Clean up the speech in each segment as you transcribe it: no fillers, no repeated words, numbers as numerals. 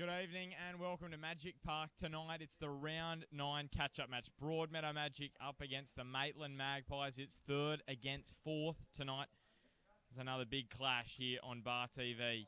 Good evening and welcome to Magic Park tonight. It's the round 9 catch-up match. Broadmeadow Magic up against the Maitland Magpies. It's 3rd against 4th tonight. There's another big clash here on Bar TV.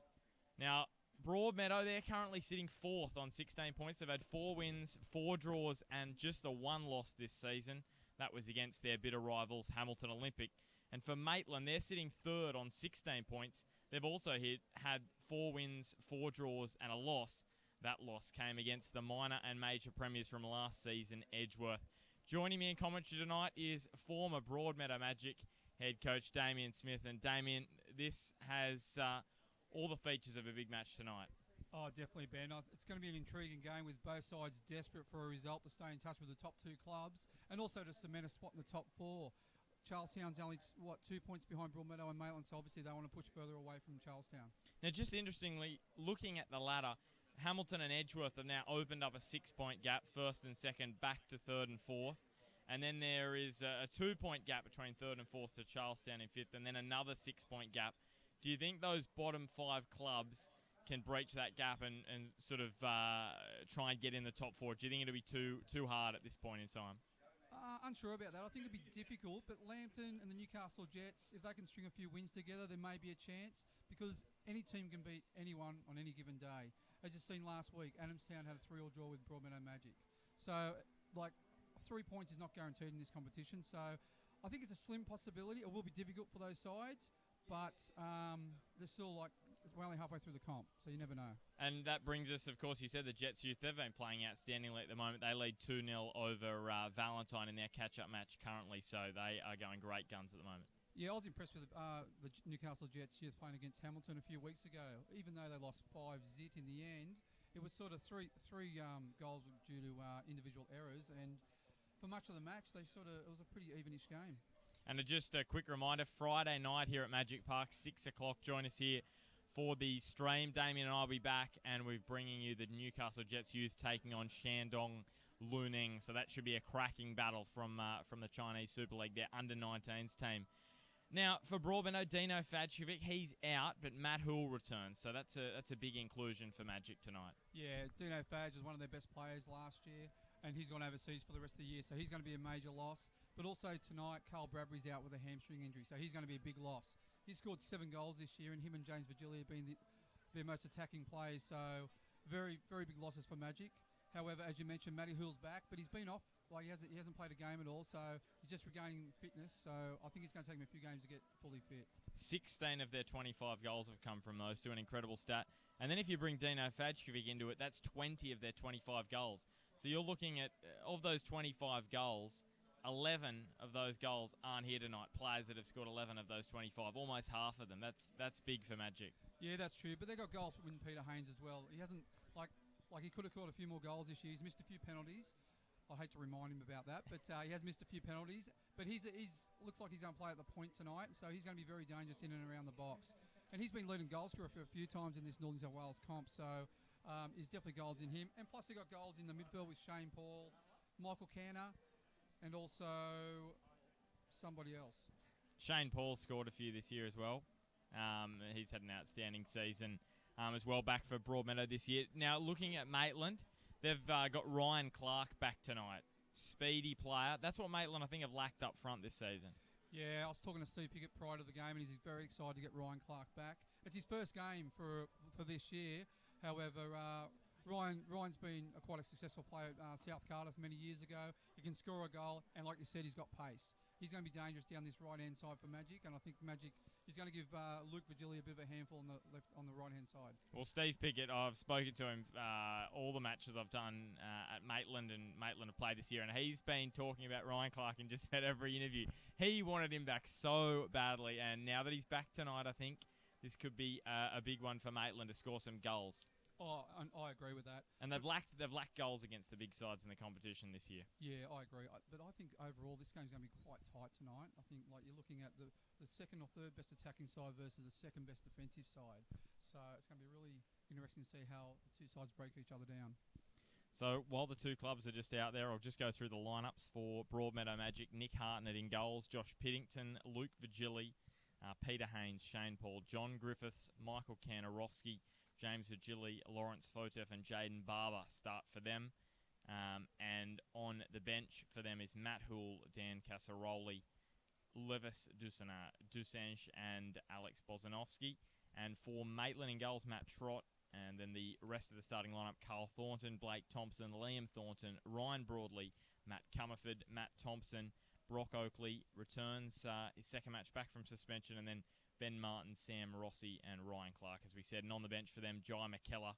Now, Broadmeadow, they're currently sitting 4th on 16 points. They've had 4 wins, 4 draws and just the 1 loss this season. That was against their bitter rivals, Hamilton Olympic. And for Maitland, they're sitting 3rd on 16 points. They've also had 4 wins, 4 draws and a loss. That loss came against the minor and major premiers from last season, Edgeworth. Joining me in commentary tonight is former Broadmeadow Magic head coach Damien Smith. And Damien, this has all the features of a big match tonight. Oh, definitely, Ben. It's going to be an intriguing game with both sides desperate for a result to stay in touch with the top 2 clubs and also to cement a spot in the top 4. Charlestown's only, 2 points behind Broadmeadow and Maitland, so obviously they want to push further away from Charlestown. Now, just interestingly, looking at the ladder, Hamilton and Edgeworth have now opened up a 6-point gap, 1st and 2nd, back to 3rd and 4th. And then there is a 2-point gap between 3rd and 4th to Charlestown in 5th, and then another 6-point gap. Do you think those bottom 5 clubs can breach that gap and sort of try and get in the top 4? Do you think it'll be too hard at this point in time? Unsure about that. I think it'd be difficult, but Lambton and the Newcastle Jets, if they can string a few wins together, there may be a chance because any team can beat anyone on any given day. As you've seen last week, Adamstown had a 3-3 draw with Broadmeadow Magic. So, 3 points is not guaranteed in this competition. So, I think it's a slim possibility. It will be difficult for those sides, but they're still we're only halfway through the comp, so you never know. And that brings us, of course, you said the Jets youth, they've been playing outstandingly at the moment. They lead 2-0 over Valentine in their catch-up match currently, so they are going great guns at the moment. Yeah, I was impressed with the Newcastle Jets youth playing against Hamilton a few weeks ago. Even though they lost 5-0 in the end, it was sort of three goals due to individual errors, and for much of the match, it was a pretty evenish game. And just a quick reminder, Friday night here at Magic Park, 6 o'clock, join us here for the stream. Damien and I will be back, and we're bringing you the Newcastle Jets youth taking on Shandong Luneng. So that should be a cracking battle from the Chinese Super League, their under-19s team. Now, for Broadmeadow, Dino Fadcevic, he's out, but Matt Houle returns. So that's a big inclusion for Magic tonight. Yeah, Dino Fadge was one of their best players last year, and he's gone overseas for the rest of the year, so he's going to be a major loss. But also tonight, Carl Bradbury's out with a hamstring injury, so he's going to be a big loss. He scored 7 goals this year, and him and James Virgili have been their most attacking players, so very, very big losses for Magic. However, as you mentioned, Matty Hill's back, but he's been off. He hasn't played a game at all, so he's just regaining fitness. So I think it's going to take him a few games to get fully fit. 16 of their 25 goals have come from those two, an incredible stat. And then if you bring Dino Fadcevic into it, that's 20 of their 25 goals. So you're looking at, of those 25 goals, 11 of those goals aren't here tonight. Players that have scored 11 of those 25, almost half of them. That's big for Magic. Yeah, that's true. But they got goals from Peter Haynes as well. He hasn't, he could have scored a few more goals this year. He's missed a few penalties. I hate to remind him about that, but he has missed a few penalties. But he's looks like he's going to play at the point tonight, so he's going to be very dangerous in and around the box. And he's been leading goal scorer for a few times in this Northern South Wales comp, so there's definitely goals in him. And plus he got goals in the midfield with Shane Paul, Michael Canner, and also somebody else. Shane Paul scored a few this year as well. He's had an outstanding season as well, back for Broadmeadow this year. Now, looking at Maitland, they've got Ryan Clark back tonight. Speedy player. That's what Maitland, I think, have lacked up front this season. Yeah, I was talking to Steve Pickett prior to the game, and he's very excited to get Ryan Clark back. It's his first game for this year. However, Ryan's been quite a successful player at South Cardiff many years ago. He can score a goal, and like you said, he's got pace. He's going to be dangerous down this right-hand side for Magic, and I think Magic is going to give Luke Virgili a bit of a handful on the right-hand side. Well, Steve Pickett, I've spoken to him all the matches I've done at Maitland, and Maitland have played this year, and he's been talking about Ryan Clark in just about every interview. He wanted him back so badly, and now that he's back tonight, I think this could be a big one for Maitland to score some goals. Oh, I agree with that. And they've lacked goals against the big sides in the competition this year. Yeah, I agree. But I think overall this game's going to be quite tight tonight. I think you're looking at the second or third best attacking side versus the second best defensive side. So it's going to be really interesting to see how the two sides break each other down. So while the two clubs are just out there, I'll just go through the lineups for Broadmeadow Magic. Nick Hartnett in goals, Josh Piddington, Luke Virgili, Peter Haynes, Shane Paul, John Griffiths, Michael Kanarowski, James Virgili, Lawrence Fotef, and Jaden Barber start for them. And on the bench for them is Matt Houle, Dan Casaroli, Levis Dusange, and Alex Bozanovsky. And for Maitland in goals, Matt Trott. And then the rest of the starting lineup, Carl Thornton, Blake Thompson, Liam Thornton, Ryan Broadley, Matt Comerford, Matt Thompson, Brock Oakley returns his second match back from suspension, and then Ben Martin, Sam Rossi, and Ryan Clark, as we said. And on the bench for them, Jai McKellar,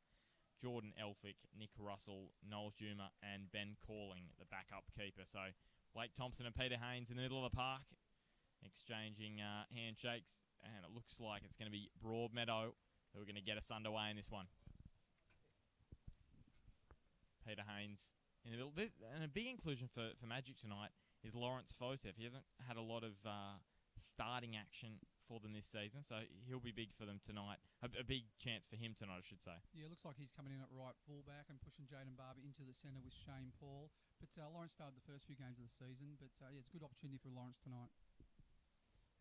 Jordan Elphick, Nick Russell, Noel Juma, and Ben Calling, the backup keeper. So Blake Thompson and Peter Haynes in the middle of the park, exchanging handshakes, and it looks like it's going to be Broadmeadow who are going to get us underway in this one. Peter Haynes in the middle. And a big inclusion for Magic tonight is Lawrence Fotef. He hasn't had a lot of starting action for them this season, so he'll be big for them tonight. A big chance for him tonight, I should say. Yeah, it looks like he's coming in at right fullback and pushing Jaden Barber into the centre with Shane Paul. But Lawrence started the first few games of the season, but yeah, it's a good opportunity for Lawrence tonight.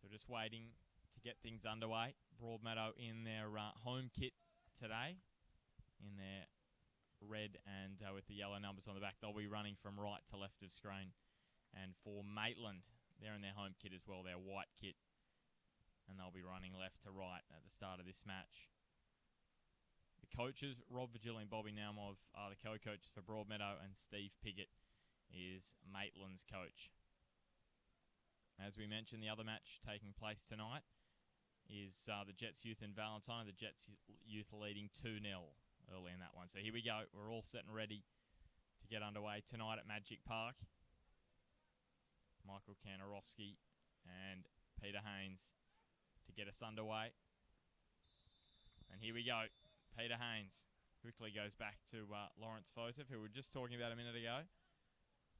So just waiting to get things underway. Broadmeadow in their home kit today, in their red and with the yellow numbers on the back. They'll be running from right to left of screen. And for Maitland, they're in their home kit as well, their white kit. And they'll be running left to right at the start of this match. The coaches, Rob Virgili and Bobby Naumov, are the co-coaches for Broadmeadow, and Steve Piggott is Maitland's coach. As we mentioned, the other match taking place tonight is the Jets Youth and Valentine. The Jets Youth leading 2-0 early in that one. So here we go. We're all set and ready to get underway tonight at Magic Park. Michael Kanarowski and Peter Haynes to get us underway. And here we go. Peter Haynes quickly goes back to Lawrence Fotef, who we were just talking about a minute ago,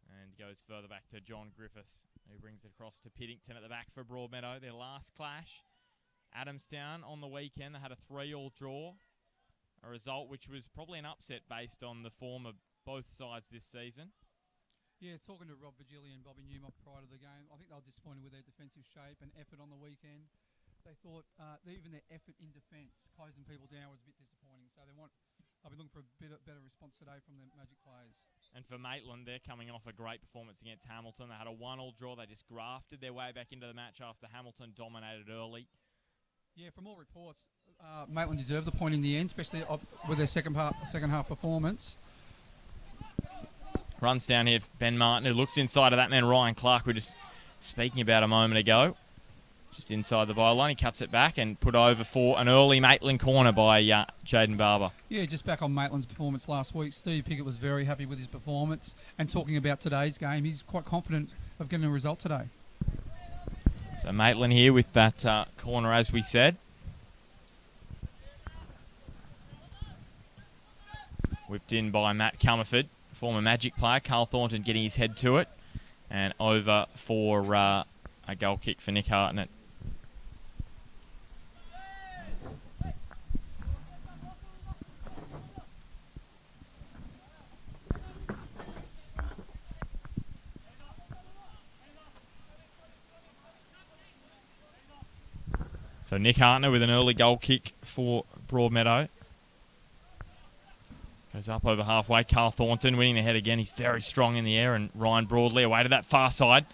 and goes further back to John Griffiths, who brings it across to Piddington at the back for Broadmeadow. Their last clash, Adamstown on the weekend, they had a 3-3 draw, a result which was probably an upset based on the form of both sides this season. Yeah, talking to Rob Virgili and Bobby Newmont prior to the game, I think they were disappointed with their defensive shape and effort on the weekend. They thought even their effort in defence, closing people down, was a bit disappointing. So they'll be looking for a better response today from the Magic players. And for Maitland, they're coming off a great performance against Hamilton. They had a 1-1 draw. They just grafted their way back into the match after Hamilton dominated early. Yeah, from all reports, Maitland deserved the point in the end, especially with their second half performance. Runs down here, Ben Martin, who looks inside of that man, Ryan Clark, we were just speaking about a moment ago. Just inside the byline, he cuts it back and put over for an early Maitland corner by Jaden Barber. Yeah, just back on Maitland's performance last week. Steve Piggott was very happy with his performance. And talking about today's game, he's quite confident of getting a result today. So Maitland here with that corner, as we said. Whipped in by Matt Comerford, former Magic player. Carl Thornton getting his head to it. And over for a goal kick for Nick Hartnett. So Nick Hartnett with an early goal kick for Broadmeadow. Goes up over halfway. Carl Thornton winning the head again. He's very strong in the air. And Ryan Broadley away to that far side.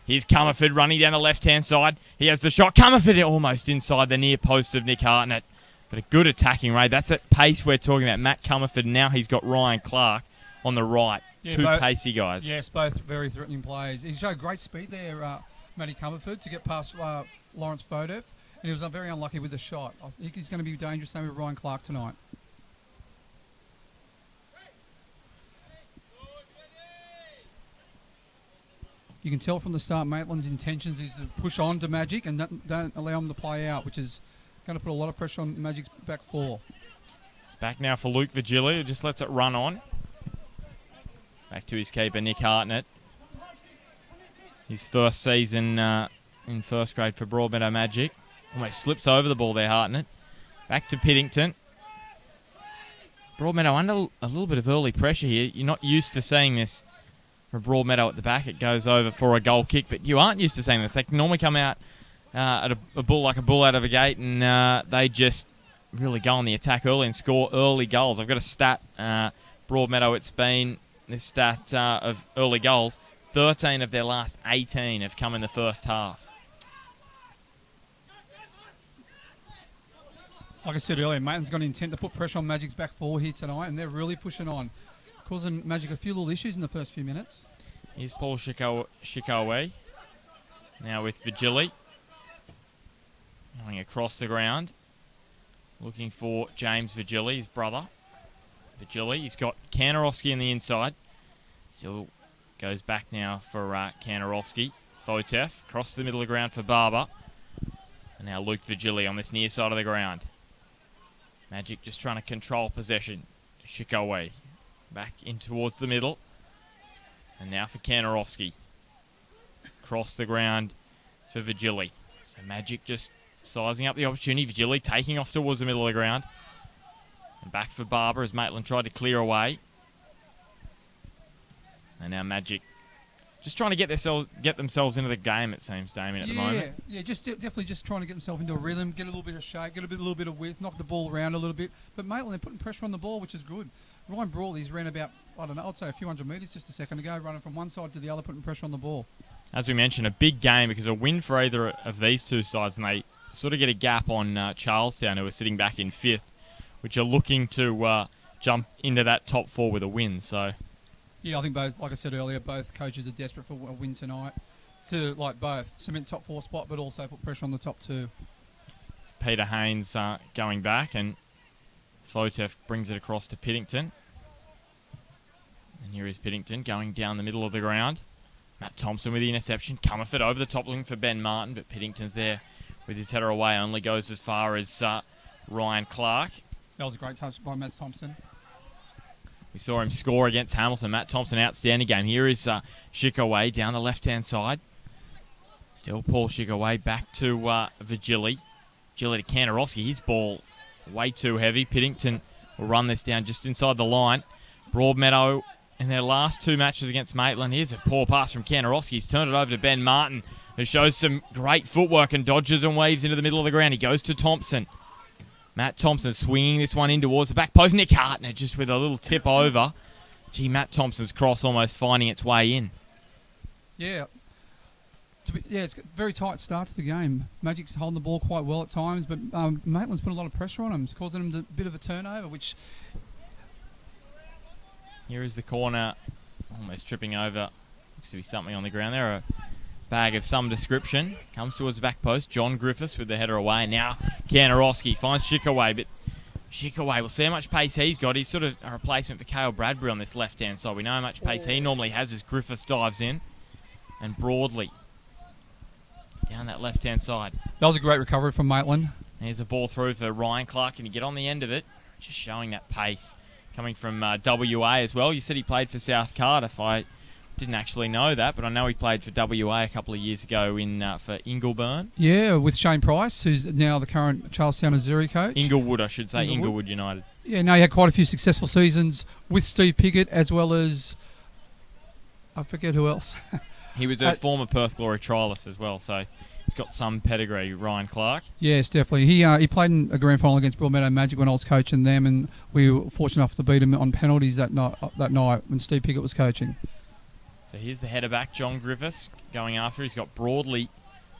Here's Comerford running down the left-hand side. He has the shot. Comerford almost inside the near post of Nick Hartnett. But a good attacking raid. That's that pace we're talking about. Matt Comerford. Now he's got Ryan Clark on the right. Yeah, Two pacey guys. Yes, both very threatening players. He showed great speed there, Matty Comerford, to get past Lawrence Fotef. And he was very unlucky with the shot. I think he's going to be dangerous same with Ryan Clark tonight. You can tell from the start Maitland's intentions is to push on to Magic and don't allow him to play out, which is going to put a lot of pressure on Magic's back four. It's back now for Luke Virgili, who just lets it run on. Back to his keeper, Nick Hartnett. His first season in first grade for Broadmeadow Magic. Almost slips over the ball there, Hartnett. Back to Piddington. Broadmeadow under a little bit of early pressure here. You're not used to seeing this from Broadmeadow at the back. It goes over for a goal kick, but you aren't used to seeing this. They can normally come out at a bull like a bull out of a gate, and they just really go on the attack early and score early goals. I've got a stat, Broadmeadow, it's been this stat of early goals. 13 of their last 18 have come in the first half. Like I said earlier, Maitland's got intent to put pressure on Magic's back four here tonight, and they're really pushing on, causing Magic a few little issues in the first few minutes. Here's Paul Shikowe. Now with Vigili. Going across the ground. Looking for James Vigili, his brother. Vigili, he's got Kanarowski in the inside. Still goes back now for Kanarowski. Fotef, across the middle of the ground for Barber. And now Luke Vigili on this near side of the ground. Magic just trying to control possession. Shikowe back in towards the middle. And now for Kanarowski. Across the ground for Vigili. So Magic just sizing up the opportunity. Vigili taking off towards the middle of the ground. And back for Barber as Maitland tried to clear away. And now Magic just trying to get themselves into the game, it seems, Damien, at the moment. Yeah, definitely just trying to get themselves into a rhythm, get a little bit of shake, get a little bit of width, knock the ball around a little bit. But Maitland, they're putting pressure on the ball, which is good. Ryan Brawley's ran about, I don't know, I'd say a few hundred metres just a second ago, running from one side to the other, putting pressure on the ball. As we mentioned, a big game because a win for either of these two sides, and they sort of get a gap on Charlestown, who are sitting back in fifth, which are looking to jump into that top four with a win. So, yeah, I think both, like I said earlier, both coaches are desperate for a win tonight to, like, both cement top four spot, but also put pressure on the top two. Peter Haynes going back, and Fotef brings it across to Piddington. And here is Piddington going down the middle of the ground. Matt Thompson with the interception. Comerford over the top looking for Ben Martin, but Piddington's there with his header away. Only goes as far as Ryan Clark. That was a great touch by Matt Thompson. We saw him score against Hamilton. Matt Thompson, outstanding game. Here is Shikowe down the left-hand side. Still Paul Shikowe back to Vigili. Vigili to Kanarowski. His ball way too heavy. Piddington will run this down just inside the line. Broadmeadow in their last two matches against Maitland. Here's a poor pass from Kanarowski. He's turned it over to Ben Martin, who shows some great footwork and dodges and weaves into the middle of the ground. He goes to Thompson. Matt Thompson swinging this one in towards the back post. Nick Hartnett just with a little tip over. Gee, Matt Thompson's cross almost finding its way in. Yeah. It's a very tight start to the game. Magic's holding the ball quite well at times, but Maitland's put a lot of pressure on him. It's causing him a bit of a turnover, which... Here is the corner, almost tripping over. Looks to be something on the ground there. A bag of some description. Comes towards the back post. John Griffiths with the header away. Now Kanarowski finds Shikowe, but Shikowe, we'll see how much pace he's got. He's sort of a replacement for Cale Bradbury on this left-hand side. We know how much pace he normally has as Griffiths dives in. And Broadley down that left-hand side. That was a great recovery from Maitland. There's a ball through for Ryan Clark. Can he get on the end of it? Just showing that pace. Coming from WA as well. You said he played for South Cardiff. I didn't actually know that, but I know he played for WA a couple of years ago for Ingleburn. Yeah, with Shane Price, who's now the current Charlestown Missouri coach. Inglewood, I should say. Inglewood United. Yeah, no, he had quite a few successful seasons with Steve Pickett, as well as... I forget who else. He was a former Perth Glory trialist as well, so he's got some pedigree, Ryan Clark. Yes, definitely. He played in a grand final against Broadmeadow Magic when I was coaching them, and we were fortunate enough to beat him on penalties that night when Steve Pickett was coaching. So here's the header back, John Griffiths going after. He's got Broadley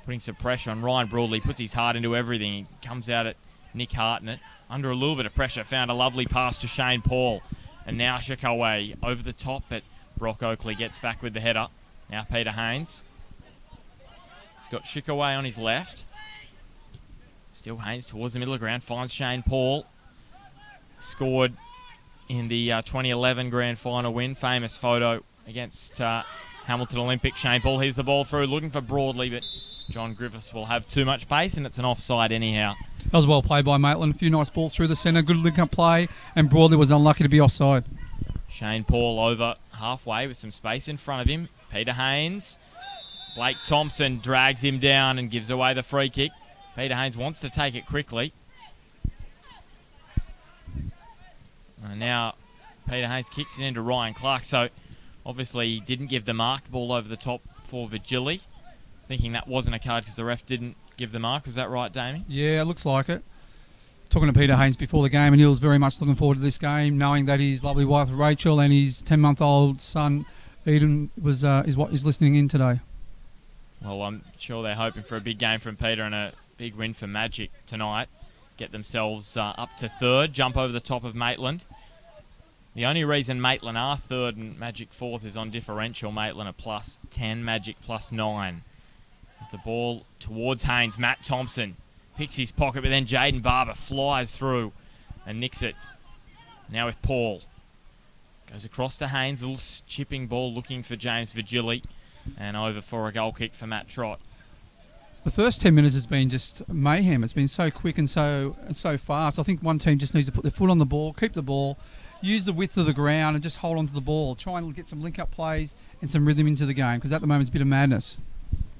putting some pressure on Ryan Broadley. Puts his heart into everything. He comes out at Nick Hartnett. Under a little bit of pressure, found a lovely pass to Shane Paul. And now Shikowe over the top, but Brock Oakley gets back with the header. Now Peter Haynes. He's got Shikowe on his left. Still Haynes towards the middle of the ground. Finds Shane Paul. Scored in the 2011 grand final win. Famous photo against Hamilton Olympic. Shane Paul, here's the ball through. Looking for Broadley, but John Griffiths will have too much pace, and it's an offside anyhow. That was well played by Maitland. A few nice balls through the centre. Good link-up play, and Broadley was unlucky to be offside. Shane Paul over halfway with some space in front of him. Peter Haynes. Blake Thompson drags him down and gives away the free kick. Peter Haynes wants to take it quickly. And now Peter Haynes kicks it into Ryan Clark. So obviously he didn't give the mark. Ball over the top for Vigili. Thinking that wasn't a card because the ref didn't give the mark. Was that right, Damien? Yeah, it looks like it. talking to Peter Haynes before the game, and he was very much looking forward to this game, knowing that his lovely wife Rachel and his 10-month-old son Eden is listening in today. Well, I'm sure they're hoping for a big game from Peter and a big win for Magic tonight. Get themselves up to third, jump over the top of Maitland. The only reason Maitland are third and Magic fourth is on differential. Maitland are plus 10, Magic plus 9. As the ball towards Haynes, Matt Thompson picks his pocket, but then Jaden Barber flies through and nicks it. Now with Paul. Goes across to Haynes, a little chipping ball looking for James Vigili, and over for a goal kick for Matt Trott. The first 10 minutes has been just mayhem. It's been so quick and so fast. I think one team just needs to put their foot on the ball, keep the ball, use the width of the ground and just hold on to the ball. Try and get some link-up plays and some rhythm into the game, because at the moment it's a bit of madness.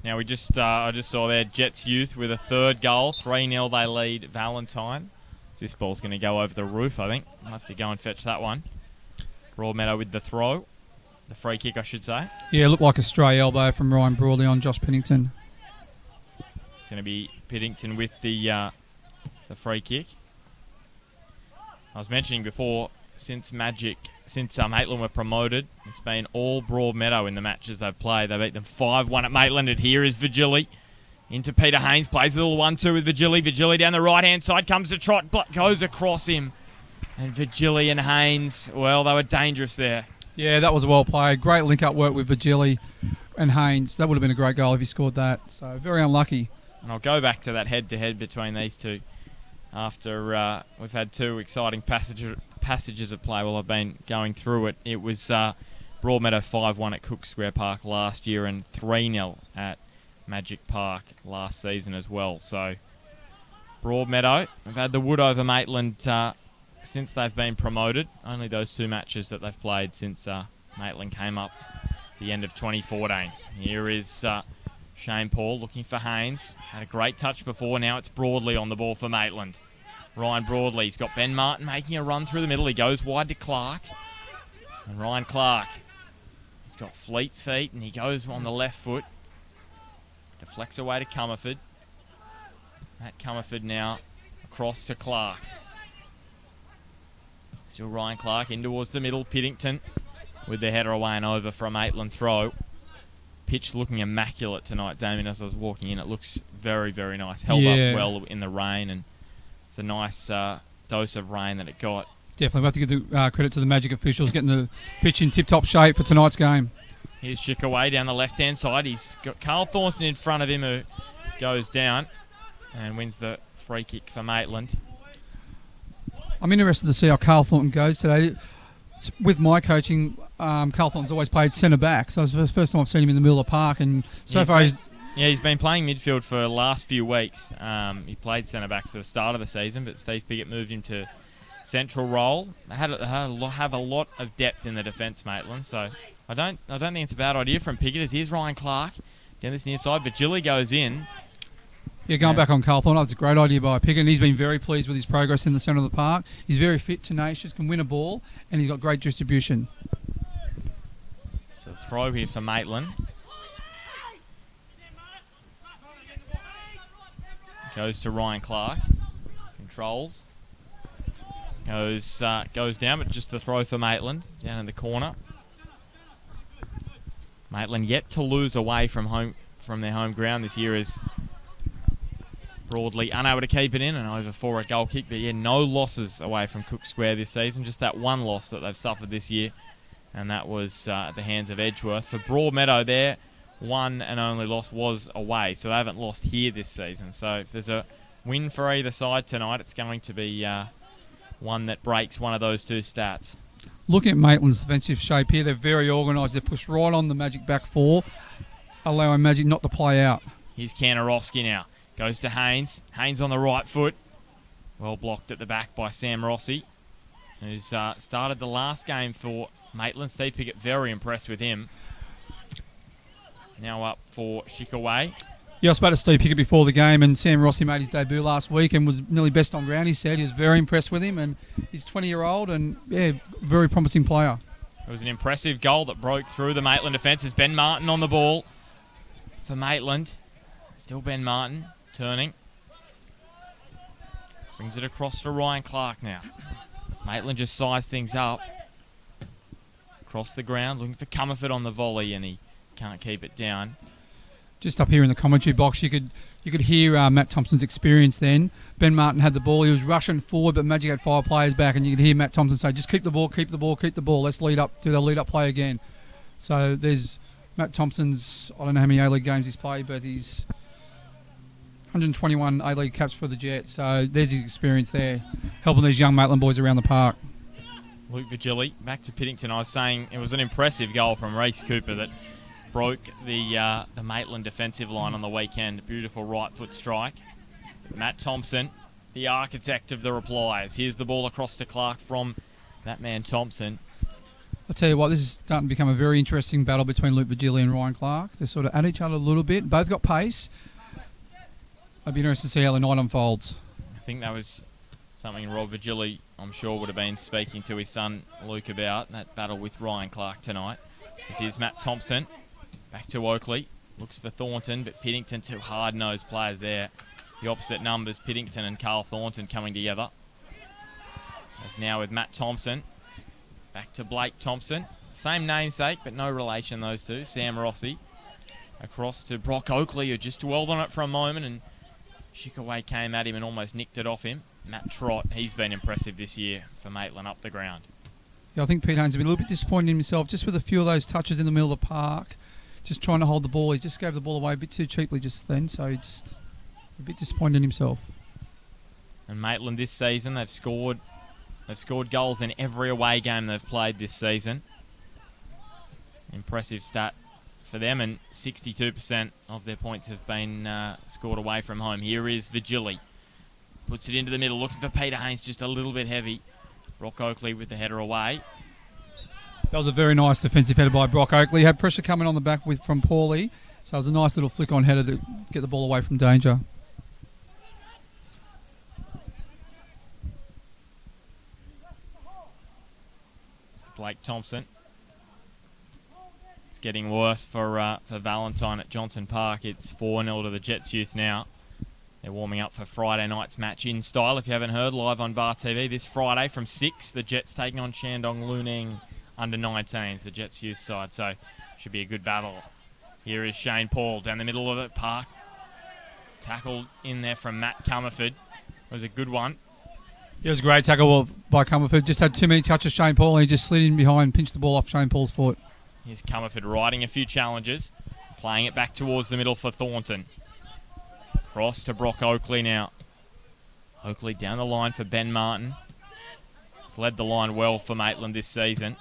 Now I just saw there Jets Youth with a third goal. 3-0 they lead Valentine. This ball's going to go over the roof, I think. I'll have to go and fetch that one. Broadmeadow with the throw. The free kick, I should say. Yeah, it looked like a stray elbow from Ryan Broadley on Josh Pennington. It's going to be Piddington with the free kick. I was mentioning before, since Maitland were promoted, it's been all Broadmeadow in the matches they've played. They beat them 5-1 at Maitland, and here is Vigili. Into Peter Haynes, plays a little 1-2 with Vigili. Vigili down the right-hand side, comes to Trott, goes across him. And Vigili and Haynes, well, they were dangerous there. Yeah, that was well played. Great link-up work with Vigili and Haynes. That would have been a great goal if he scored that. So, very unlucky. And I'll go back to that head-to-head between these two after we've had two exciting passages of play while I've been going through it. It was Broadmeadow 5-1 at Cook Square Park last year and 3-0 at Magic Park last season as well. So, Broadmeadow, we've had the wood over Maitland since they've been promoted. Only those two matches that they've played since Maitland came up the end of 2014. Here is Shane Paul looking for Haynes. Had a great touch before. Now it's Broadley on the ball for Maitland. Ryan Broadley's got Ben Martin making a run through the middle. He goes wide to Clark. And Ryan Clark, he's got fleet feet and he goes on the left foot. Deflects away to Comerford. Matt Comerford now across to Clark. Still Ryan Clark in towards the middle. Piddington with the header away and over from Maitland throw. Pitch looking immaculate tonight, Damien, as I was walking in. It looks very, very nice. Held up well in the rain, and it's a nice dose of rain that it got. Definitely. We have to give the credit to the Magic officials getting the pitch in tip-top shape for tonight's game. Here's Chickaway down the left-hand side. He's got Carl Thornton in front of him who goes down and wins the free kick for Maitland. I'm interested to see how Carl Thornton goes today. With my coaching, Carl Thornton's always played centre-back, so it's the first time I've seen him in the middle of the park. And so far he's been playing midfield for the last few weeks. He played centre-back for the start of the season, but Steve Piggott moved him to central role. They have a lot of depth in the defence, Maitland, so I don't think it's a bad idea from Piggott. As here's Ryan Clark down this near side, but Gilly goes in. Yeah, going back on Carl Thornton, that's a great idea by Piggott, and he's been very pleased with his progress in the centre of the park. He's very fit, tenacious, can win a ball, and he's got great distribution. So throw here for Maitland. Goes to Ryan Clark. Controls. Goes down, but just the throw for Maitland down in the corner. Maitland yet to lose away from their home ground this year is Broadley unable to keep it in and over for a goal kick. But yeah, no losses away from Cook Square this season. Just that one loss that they've suffered this year, and that was at the hands of Edgeworth. For Broadmeadow, their one and only loss was away, so they haven't lost here this season. So if there's a win for either side tonight, it's going to be one that breaks one of those two stats. Looking at Maitland's defensive shape here, they're very organised. They're pushed right on the Magic back four, allowing Magic not to play out. Here's Kanarowski now. Goes to Haynes. Haynes on the right foot. Well blocked at the back by Sam Rossi, who's started the last game for Maitland. Steve Piggott very impressed with him. Now up for Chickaway. Yeah, I spoke to Steve Piggott before the game, and Sam Rossi made his debut last week and was nearly best on ground, he said. He was very impressed with him, and he's 20-year-old and, yeah, very promising player. It was an impressive goal that broke through the Maitland defence. As Ben Martin on the ball for Maitland. Still Ben Martin turning. Brings it across to Ryan Clark now. Maitland just sized things up. Across the ground, looking for Comerford on the volley, and he can't keep it down. Just up here in the commentary box, you could hear Matt Thompson's experience then. Ben Martin had the ball. He was rushing forward, but Magic had 5 players back, and you could hear Matt Thompson say, just keep the ball, keep the ball, keep the ball. Let's do the lead-up play again. So there's Matt Thompson's, I don't know how many A-League games he's played, but he's 121 A-League caps for the Jets. So there's his experience there, helping these young Maitland boys around the park. Luke Vigili back to Piddington. I was saying it was an impressive goal from Reece Cooper that broke the Maitland defensive line on the weekend. Beautiful right foot strike. Matt Thompson, the architect of the replies. Here's the ball across to Clark from that man Thompson. I'll tell you what, this is starting to become a very interesting battle between Luke Vigili and Ryan Clark. They're sort of at each other a little bit. Both got pace. I'd be interested to see how the night unfolds. I think that was something Rob Vigili, I'm sure, would have been speaking to his son Luke about, that battle with Ryan Clark tonight. Here's Matt Thompson. Back to Oakley. Looks for Thornton, but Piddington, 2 hard-nosed players there. The opposite numbers, Piddington and Carl Thornton coming together. As now with Matt Thompson. Back to Blake Thompson. Same namesake, but no relation, those two. Sam Rossi. Across to Brock Oakley, who just dwelled on it for a moment, and Shikaway came at him and almost nicked it off him. Matt Trott, he's been impressive this year for Maitland up the ground. Yeah, I think Pete Haynes has been a little bit disappointed in himself, just with a few of those touches in the middle of the park. Just trying to hold the ball. He just gave the ball away a bit too cheaply just then, so he just a bit disappointed in himself. And Maitland this season, they've scored goals in every away game they've played this season. Impressive stat for them, and 62% of their points have been scored away from home. Here is Vigili. Puts it into the middle, looking for Peter Haynes, just a little bit heavy. Brock Oakley with the header away. That was a very nice defensive header by Brock Oakley. He had pressure coming on the back from Paulie, so it was a nice little flick on header to get the ball away from danger. Blake Thompson. It's getting worse for Valentine at Johnson Park. It's 4-0 to the Jets youth now. They're warming up for Friday night's match in style. If you haven't heard, live on Bar TV this Friday from 6. The Jets taking on Shandong Luneng under-19s, the Jets youth side. So should be a good battle. Here is Shane Paul down the middle of the park. Tackled in there from Matt Comerford. It was a good one. It was a great tackle by Comerford. Just had too many touches Shane Paul, and he just slid in behind, pinched the ball off Shane Paul's foot. Here's Comerford riding a few challenges. Playing it back towards the middle for Thornton. Cross to Brock Oakley now. Oakley down the line for Ben Martin. He's led the line well for Maitland this season.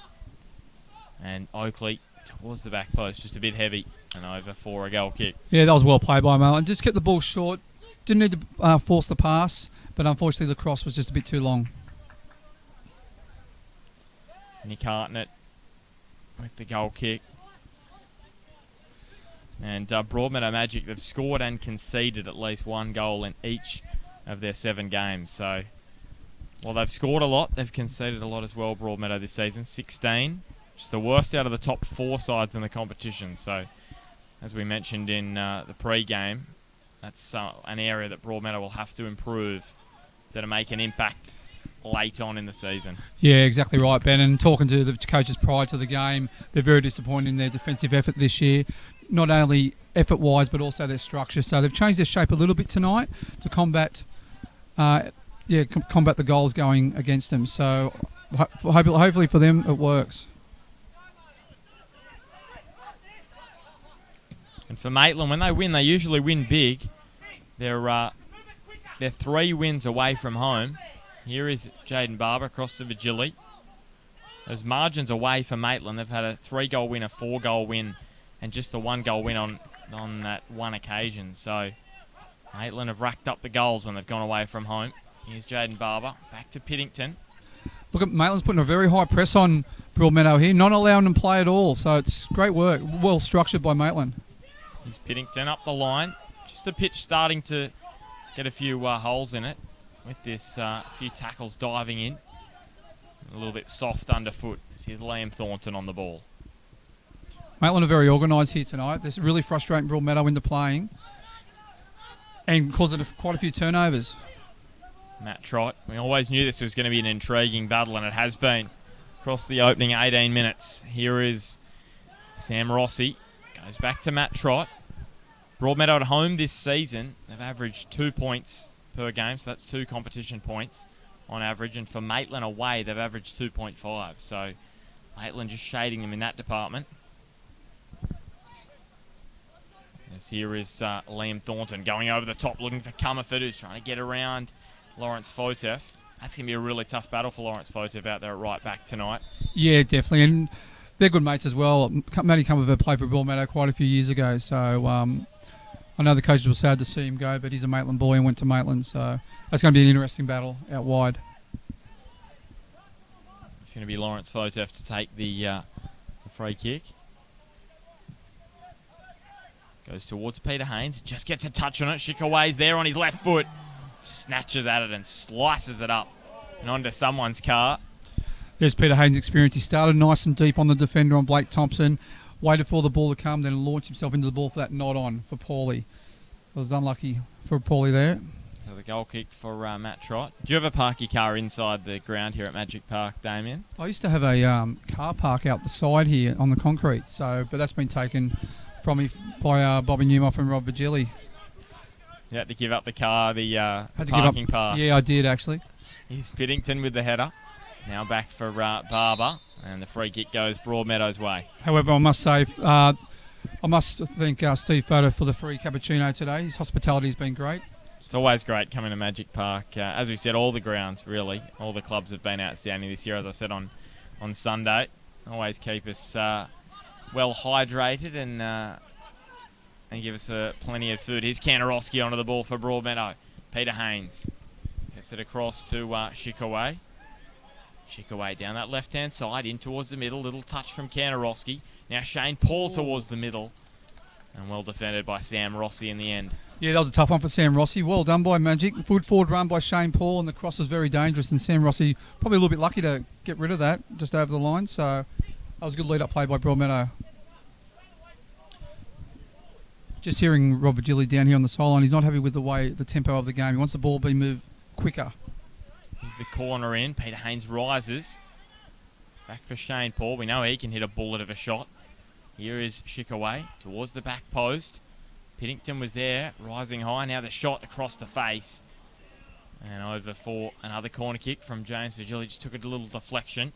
And Oakley towards the back post, just a bit heavy, and over for a goal kick. Yeah, that was well played by Maitland. Just kept the ball short. Didn't need to force the pass, but unfortunately the cross was just a bit too long. Nick Hartnett with the goal kick. And Broadmeadow Magic, they've scored and conceded at least 1 goal in each of their 7 games. So, while they've scored a lot, they've conceded a lot as well, Broadmeadow this season. 16, just the worst out of the top 4 sides in the competition. So, as we mentioned in the pre-game, that's an area that Broadmeadow will have to improve to make an impact late on in the season. Yeah, exactly right, Ben. And talking to the coaches prior to the game, they're very disappointed in their defensive effort this year. Not only effort-wise, but also their structure. So they've changed their shape a little bit tonight to combat the goals going against them. So hopefully for them it works. And for Maitland, when they win, they usually win big. They're 3 wins away from home. Here is Jaden Barber across to Vigili. Those margins away for Maitland. They've had a 3-goal win, a 4-goal win, and just a 1-goal win on that one occasion. So Maitland have racked up the goals when they've gone away from home. Here's Jaden Barber. Back to Piddington. Look at Maitland's putting a very high press on Broadmeadow here, not allowing them to play at all. So it's great work, well structured by Maitland. Here's Piddington up the line. Just the pitch starting to get a few holes in it with this few tackles diving in. A little bit soft underfoot. Here's Liam Thornton on the ball. Maitland are very organised here tonight. They're really frustrating Broadmeadow into playing and causing quite a few turnovers. Matt Trott. We always knew this was going to be an intriguing battle, and it has been across the opening 18 minutes. Here is Sam Rossi. Goes back to Matt Trott. Broadmeadow at home this season, they've averaged 2 points per game, so that's 2 competition points on average. And for Maitland away, they've averaged 2.5. So Maitland just shading them in that department. As here is Liam Thornton going over the top, looking for Comerford, who's trying to get around Lawrence Fotef. That's going to be a really tough battle for Lawrence Fotef out there at right back tonight. Yeah, definitely. And they're good mates as well. Matty Comerford played for Broadmeadow quite a few years ago. So I know the coaches were sad to see him go, but he's a Maitland boy and went to Maitland. So that's going to be an interesting battle out wide. It's going to be Lawrence Fotef to take the free kick. Goes towards Peter Haynes. Just gets a touch on it. Shikaway's there on his left foot. Snatches at it and slices it up and onto someone's car. There's Peter Haynes' experience. He started nice and deep on the defender on Blake Thompson, waited for the ball to come, then launched himself into the ball for that nod on for Paulie. It was unlucky for Paulie there. So the goal kick for Matt Trott. Do you ever park your car inside the ground here at Magic Park, Damien? I used to have a car park out the side here on the concrete, but that's been taken from me by Bobby Newmoff and Rob Virgili. You had to give up the car, the Had to parking give up, pass. Yeah, I did actually. Here's Piddington with the header. Now back for Barber, and the free kick goes Broadmeadow's way. However, I must say, I must thank Steve Photo for the free cappuccino today. His hospitality has been great. It's always great coming to Magic Park. As we said, all the grounds, really, all the clubs have been outstanding this year, as I said on Sunday. Always keep us well hydrated and give us plenty of food. Here's Kanarowski onto the ball for Broadmeadow. Peter Haynes gets it across to Shikaway. Shikaway down that left-hand side, in towards the middle. Little touch from Kanarowski. Now Shane Paul towards the middle. And well defended by Sam Rossi in the end. Yeah, that was a tough one for Sam Rossi. Well done by Magic. Good forward run by Shane Paul, and the cross was very dangerous. And Sam Rossi probably a little bit lucky to get rid of that just over the line. So that was a good lead-up play by Broadmeadow. Just hearing Rob Virgili down here on the sideline, he's not happy with the tempo of the game. He wants the ball to be moved quicker. Here's the corner in. Peter Haynes rises. Back for Shane Paul. We know he can hit a bullet of a shot. Here is Shikaway towards the back post. Piddington was there, rising high. Now the shot across the face. And over for another corner kick from James Virgili. Just took a little deflection.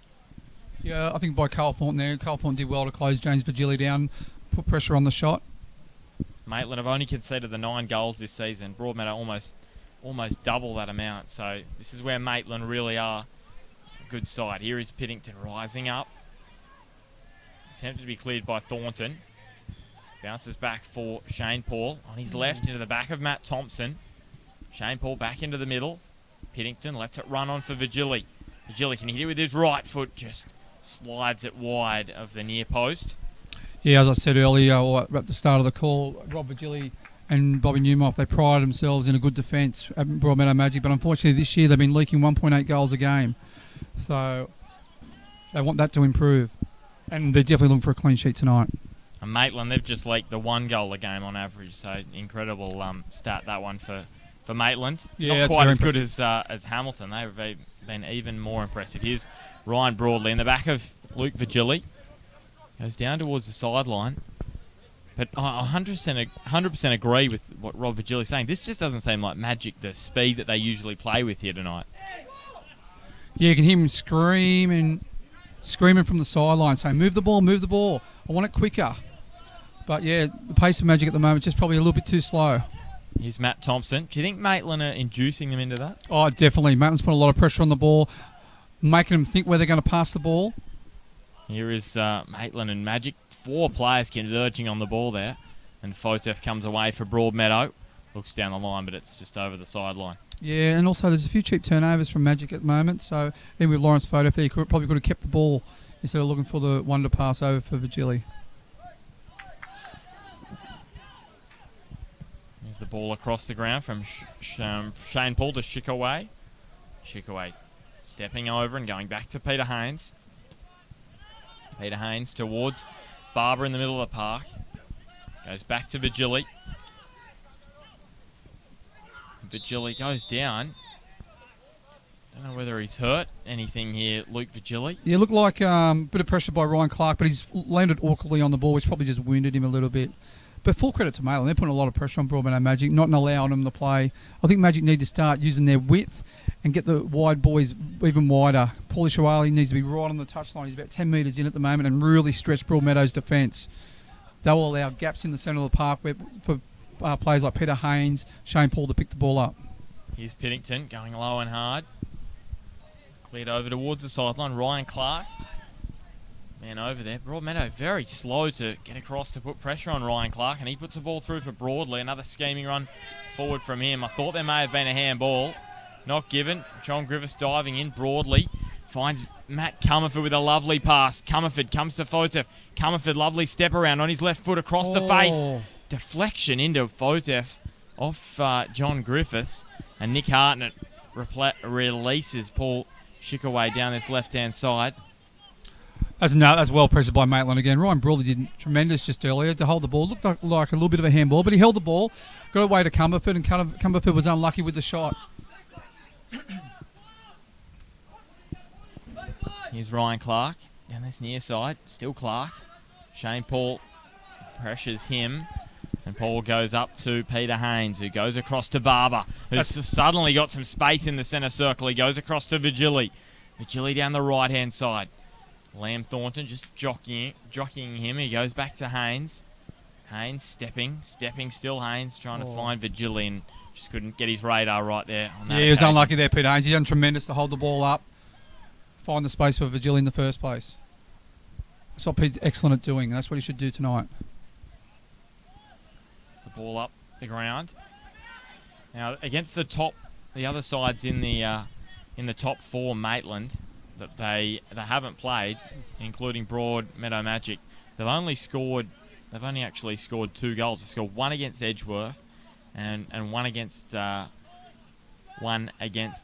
Yeah, I think by Carl Thornton there. Carl Thornton did well to close James Virgili down, put pressure on the shot. Maitland have only conceded the 9 goals this season. Broadmeadow almost double that amount. So this is where Maitland really are a good side. Here is Piddington rising up. Attempted to be cleared by Thornton. Bounces back for Shane Paul. On his left into the back of Matt Thompson. Shane Paul back into the middle. Piddington lets it run on for Virgili. Virgili can hit it with his right foot. Just slides it wide of the near post. Yeah, as I said earlier, or at the start of the call, Rob Virgili and Bobby Newmoff, they pride themselves in a good defence at Broadmeadow Magic, but unfortunately this year they've been leaking 1.8 goals a game. So they want that to improve. And they're definitely looking for a clean sheet tonight. And Maitland, they've just leaked the 1 goal a game on average, so incredible stat that one for Maitland. Yeah, not quite as good as Hamilton. They've been even more impressive. Here's Ryan Broadley in the back of Luke Virgili. Goes down towards the sideline. But I 100% agree with what Rob Virgili is saying. This just doesn't seem like Magic, the speed that they usually play with here tonight. Yeah, you can hear him screaming from the sideline, saying, move the ball, I want it quicker. But yeah, the pace of Magic at the moment is just probably a little bit too slow. Here's Matt Thompson. Do you think Maitland are inducing them into that? Oh, definitely. Maitland's put a lot of pressure on the ball, making them think where they're going to pass the ball. Here is Maitland and Magic. 4 players converging on the ball there. And Fotef comes away for Broadmeadow. Looks down the line, but it's just over the sideline. Yeah, and also there's a few cheap turnovers from Magic at the moment. So even with Lawrence Fotef there, he probably could have kept the ball instead of looking for the one to pass over for Virgili. Here's the ball across the ground from Shane Paul to Shikaway. Shikaway stepping over and going back to Peter Haynes. Peter Haynes towards Barber in the middle of the park. Goes back to Virgili. Virgili goes down. Don't know whether he's hurt anything here, Luke Vigili. Yeah, looked like a bit of pressure by Ryan Clark, but he's landed awkwardly on the ball, which probably just wounded him a little bit. But full credit to Maitland. They're putting a lot of pressure on Broadmeadow Magic, not allowing them to play. I think Magic need to start using their width and get the wide boys even wider. Paulie Shawali needs to be right on the touchline. He's about 10 metres in at the moment and really stretch Broadmeadow's defence. They will allow gaps in the centre of the park for players like Peter Haynes, Shane Paul to pick the ball up. Here's Piddington going low and hard. Cleared over towards the sideline. Ryan Clark. Man over there. Broadmeadow very slow to get across to put pressure on Ryan Clark, and he puts the ball through for Broadley. Another scheming run forward from him. I thought there may have been a handball. Not given. John Griffiths diving in. Broadley finds Matt Comerford with a lovely pass. Comerford comes to Fotef. Comerford, lovely step around on his left foot across the face. Deflection into Fotef off John Griffiths. And Nick Hartnett releases Paul Shickaway down this left-hand side. That's well pressured by Maitland again. Ryan Broadley did tremendous just earlier to hold the ball. Looked like a little bit of a handball, but he held the ball, got away to Comerford, and Comerford was unlucky with the shot. Here's Ryan Clark down this near side. Still Clark. Shane Paul pressures him. And Paul goes up to Peter Haynes, who goes across to Barber, who's suddenly got some space in the centre circle. He goes across to Vigili. Vigili down the right-hand side. Liam Thornton just jockeying him. He goes back to Haynes. Haynes stepping still. Haynes trying to find Vigili and just couldn't get his radar right there. On that he was occasion. unlucky there, Peter Haynes. He's done tremendous to hold the ball up, find the space for Vigili in the first place. That's what Pete's excellent at doing. That's what he should do tonight. Ball up the ground. Now against the other sides in the top four, Maitland, that they haven't played, including Broadmeadow Magic. They've only actually scored 2 goals. They scored one against Edgeworth, and one against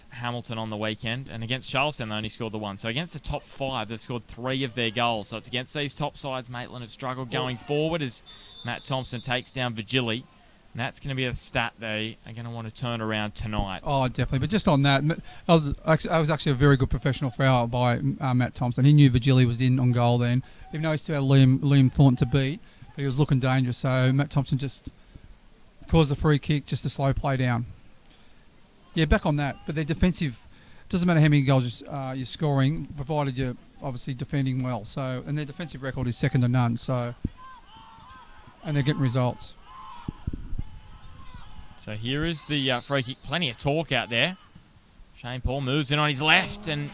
Hamilton on the weekend, and against Charlestown they only scored the one. So against the top 5, they've scored 3 of their goals. So it's against these top sides. Maitland have struggled going forward as Matt Thompson takes down Vigili. And that's going to be a stat they are going to want to turn around tonight. Oh, definitely. But just on that was actually a very good professional foul by Matt Thompson. He knew Vigili was in on goal then, even though he still had Liam Thornton to beat. But he was looking dangerous, so Matt Thompson just caused a free kick, just a slow play down. Yeah, back on that. But they're defensive. Doesn't matter how many goals you're scoring, provided you're obviously defending well. So, and their defensive record is second to none. So, and they're getting results. So here is the free kick. Plenty of torque out there. Shane Paul moves in on his left and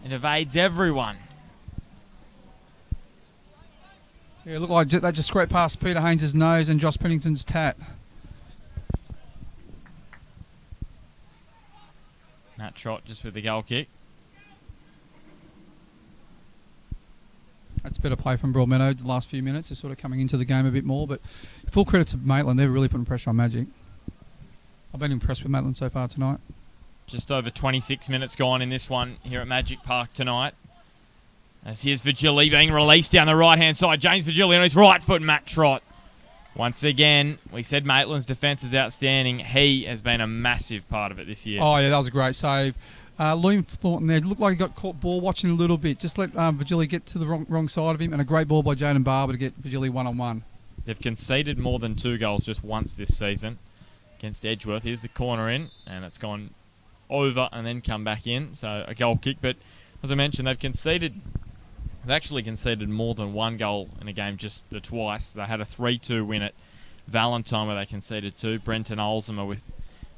evades everyone. Yeah, it looked like that just scraped past Peter Haynes' nose and Josh Pennington's tat. Matt Trott just with the goal kick. That's better play from Broadmeadow the last few minutes. They're sort of coming into the game a bit more, but full credit to Maitland. They're really putting pressure on Magic. I've been impressed with Maitland so far tonight. Just over 26 minutes gone in this one here at Magic Park tonight. As here's Vigili being released down the right-hand side. James Vigili on his right foot, Matt Trott. Once again, we said Maitland's defence is outstanding. He has been a massive part of it this year. Oh, yeah, that was a great save. Liam Thornton there looked like he got caught ball watching a little bit. Just let Vigili get to the wrong side of him, and a great ball by Jaden Barber to get Vigili one-on-one. They've conceded more than 2 goals just once this season against Edgeworth. Here's the corner in, and it's gone over and then come back in. So a goal kick, but as I mentioned, they've actually conceded more than 1 goal in a game just the twice. They had a 3-2 win at Valentine where they conceded 2. Brenton Olsmer with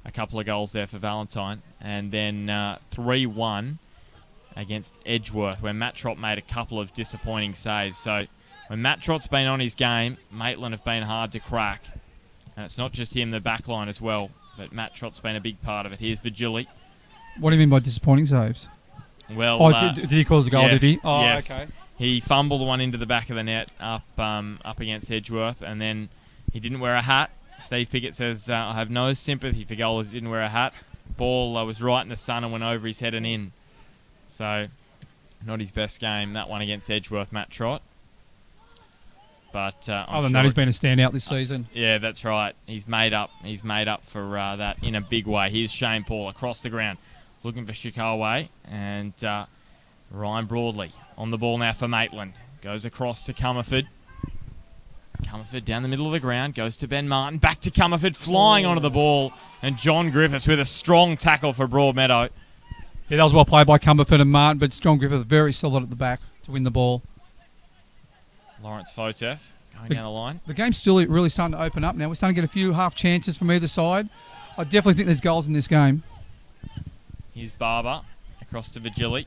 a couple of goals there for Valentine. And then 3-1 against Edgeworth where Matt Trott made a couple of disappointing saves. So when Matt Trott's been on his game, Maitland have been hard to crack. And it's not just him, the back line as well. But Matt Trott's been a big part of it. Here's Vigili. What do you mean by disappointing saves? Well, did he cause the goal, yes, did he? Oh, yes. okay. He fumbled one into the back of the net up against Edgeworth, and then he didn't wear a hat. Steve Pickett says, I have no sympathy for goalers who didn't wear a hat. Ball was right in the sun and went over his head and in. So, not his best game, that one against Edgeworth, Matt Trott. But other than that, he's been a standout this season. Yeah, that's right. He's made up for that in a big way. Here's Shane Paul across the ground. looking for Chicago, and Ryan Broadley on the ball now for Maitland. Goes across to Comerford. Comerford down the middle of the ground, goes to Ben Martin, back to Comerford, flying onto the ball, and John Griffiths with a strong tackle for Broadmeadow. Yeah, that was well played by Comerford and Martin, but John Griffiths very solid at the back to win the ball. Lawrence Fotef going down the line. The game's still really starting to open up now. We're starting to get a few half chances from either side. I definitely think there's goals in this game. Here's Barber across to Vigili.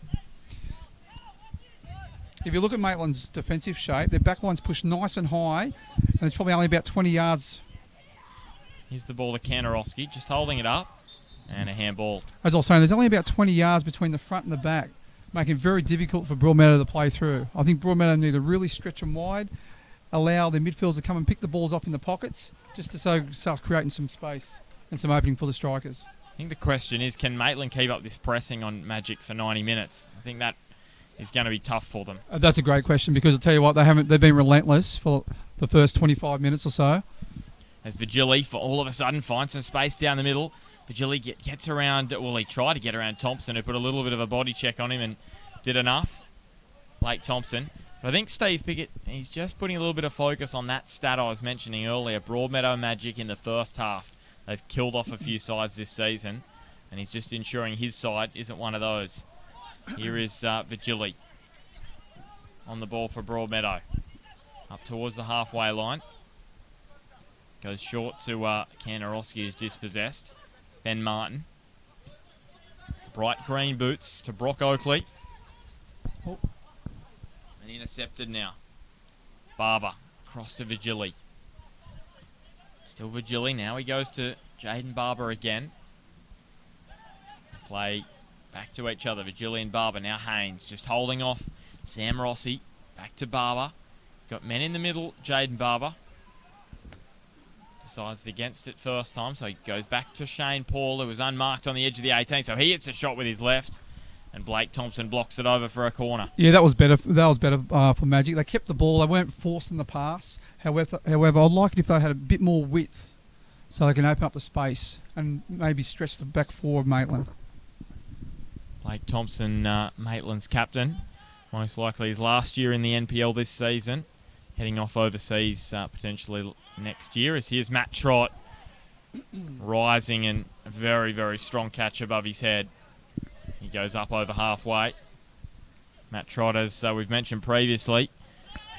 If you look at Maitland's defensive shape, their backline's pushed nice and high, and it's probably only about 20 yards. Here's the ball to Kanarowski, just holding it up, and a handball. As I was saying, there's only about 20 yards between the front and the back, making it very difficult for Broadmeadow to play through. I think Broadmeadow need to really stretch them wide, allow their midfielders to come and pick the balls off in the pockets, just to start creating some space and some opening for the strikers. I think the question is, can Maitland keep up this pressing on Magic for 90 minutes? I think that is going to be tough for them. That's a great question, because I'll tell you what, they've been relentless for the first 25 minutes or so. As Vigili, for all of a sudden, finds some space down the middle. Vigili gets around, well, he tried to get around Thompson, who put a little bit of a body check on him and did enough. Blake Thompson. But I think Steve Pickett, he's just putting a little bit of focus on that stat I was mentioning earlier. Broadmeadow Magic in the first half. They've killed off a few sides this season, and he's just ensuring his side isn't one of those. Here is Vigili on the ball for Broadmeadow. Up towards the halfway line. Goes short to Kanarowski, who's dispossessed. Ben Martin. Bright green boots to Brock Oakley. Oh. And intercepted now. Barber across to Vigili. Still Vigili now. He goes to Jaden Barber again. Play back to each other. Vigili and Barber. Now Haynes just holding off Sam Rossi. Back to Barber. Got men in the middle. Jaden Barber. Decides against it first time, so he goes back to Shane Paul, who was unmarked on the edge of the 18, so he hits a shot with his left, and Blake Thompson blocks it over for a corner. Yeah, that was better. That was better for Magic. They kept the ball. They weren't forcing the pass. However, I'd like it if they had a bit more width, so they can open up the space and maybe stretch the back forward Maitland. Blake Thompson, Maitland's captain, most likely his last year in the NPL this season, heading off overseas potentially next year. As here's Matt Trott rising, and a very, very strong catch above his head. He goes up over halfway. Matt Trott, as we've mentioned previously,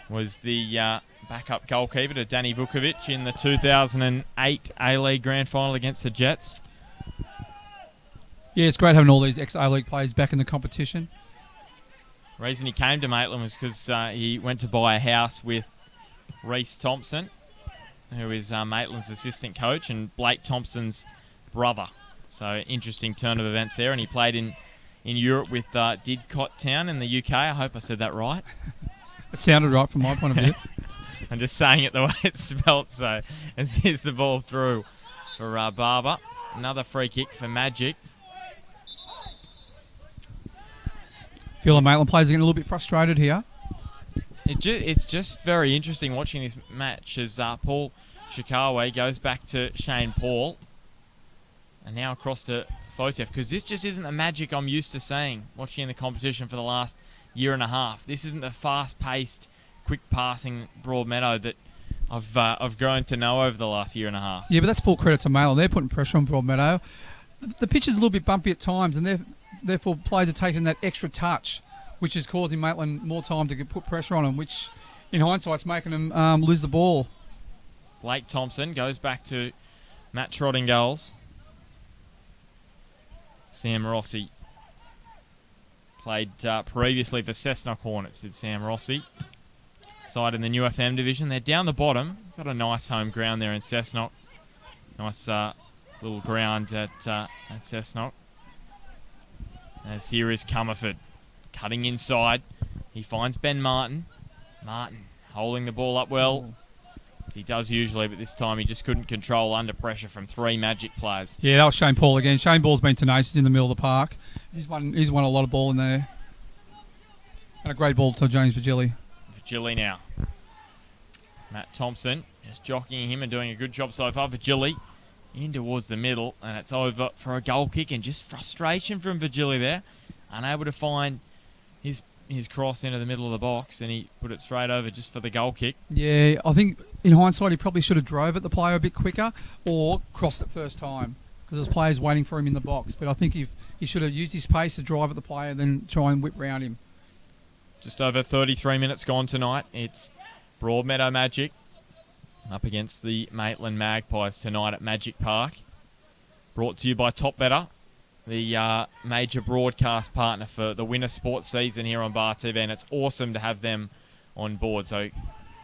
was the backup goalkeeper to Danny Vukovic in the 2008 A-League Grand Final against the Jets. Yeah, it's great having all these ex-A-League players back in the competition. The reason he came to Maitland was because he went to buy a house with Reece Thompson, who is Maitland's assistant coach and Blake Thompson's brother. So interesting turn of events there. And he played in Europe with Didcot Town in the UK. I hope I said that right. It sounded right from my point of view. I'm just saying it the way it's spelt. So as here's the ball through for Barber. Another free kick for Magic. Feel like Maitland players are getting a little bit frustrated here. It's just very interesting watching this match as Paul Chicago goes back to Shane Paul. And now across to Fotef, because this just isn't the Magic I'm used to seeing watching in the competition for the last year and a half. This isn't the fast-paced, quick-passing Broadmeadow that I've grown to know over the last year and a half. Yeah, but that's full credit to Maitland. They're putting pressure on Broadmeadow. The pitch is a little bit bumpy at times, and therefore players are taking that extra touch, which is causing Maitland more time to put pressure on them, which in hindsight is making them lose the ball. Blake Thompson goes back to Matt Trott in goals. Sam Rossi played previously for Cessnock Hornets, did Sam Rossi. Side in the New FM division. They're down the bottom. Got a nice home ground there in Cessnock. Nice little ground at Cessnock. As here is Comerford. Cutting inside. He finds Ben Martin. Martin holding the ball up well, as he does usually, but this time he just couldn't control under pressure from three Magic players. Yeah, that was Shane Paul again. Shane Paul's been tenacious in the middle of the park. He's won a lot of ball in there. And a great ball to James Vigili. Vigili now. Matt Thompson just jockeying him and doing a good job so far. Vigili in towards the middle, and it's over for a goal kick, and just frustration from Virgili there. Unable to find his cross into the middle of the box, and he put it straight over just for the goal kick. Yeah, I think in hindsight he probably should have drove at the player a bit quicker or crossed it first time because there's players waiting for him in the box. But I think if he should have used his pace to drive at the player and then try and whip round him. Just over 33 minutes gone tonight. It's Broadmeadow Magic up against the Maitland Magpies tonight at Magic Park. Brought to you by Top Better, the major broadcast partner for the winter sports season here on Bar TV, and it's awesome to have them on board. So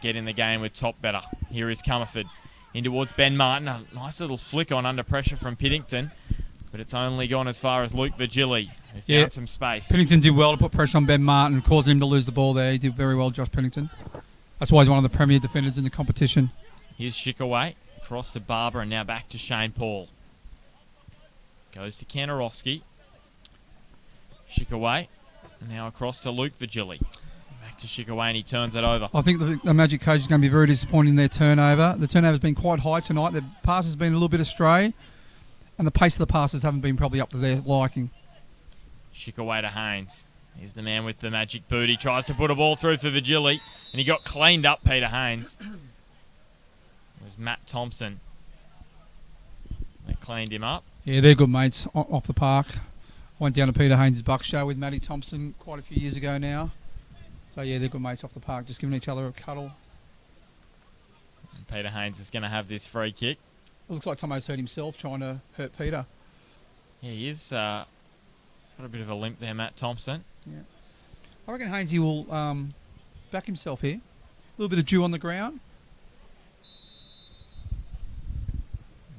get in the game with Top Better. Here is Comerford in towards Ben Martin. A nice little flick on under pressure from Piddington, but it's only gone as far as Luke Virgili, who found some space. Pennington did well to put pressure on Ben Martin, causing him to lose the ball there. He did very well, Josh Pennington. That's why he's one of the premier defenders in the competition. Here's Shickaway, across to Barber, and now back to Shane Paul. Goes to Kanarowski. Shickaway, now across to Luke Virgili. Back to Shickaway, and he turns it over. I think the Magic coach is going to be very disappointed in their turnover. The turnover's been quite high tonight. The pass has been a little bit astray, and the pace of the passes haven't been probably up to their liking. Shickaway to Haynes. Here's the man with the magic boot. He tries to put a ball through for Virgili, and he got cleaned up, Peter Haynes. It was Matt Thompson. They cleaned him up. Yeah, they're good mates off the park. I went down to Peter Haynes' Buck Show with Matty Thompson quite a few years ago now. So, yeah, they're good mates off the park, just giving each other a cuddle. And Peter Haynes is going to have this free kick. It looks like Tomo's hurt himself trying to hurt Peter. Yeah, he is. He's got a bit of a limp there, Matt Thompson. Yeah, I reckon Haynes will back himself here. A little bit of dew on the ground.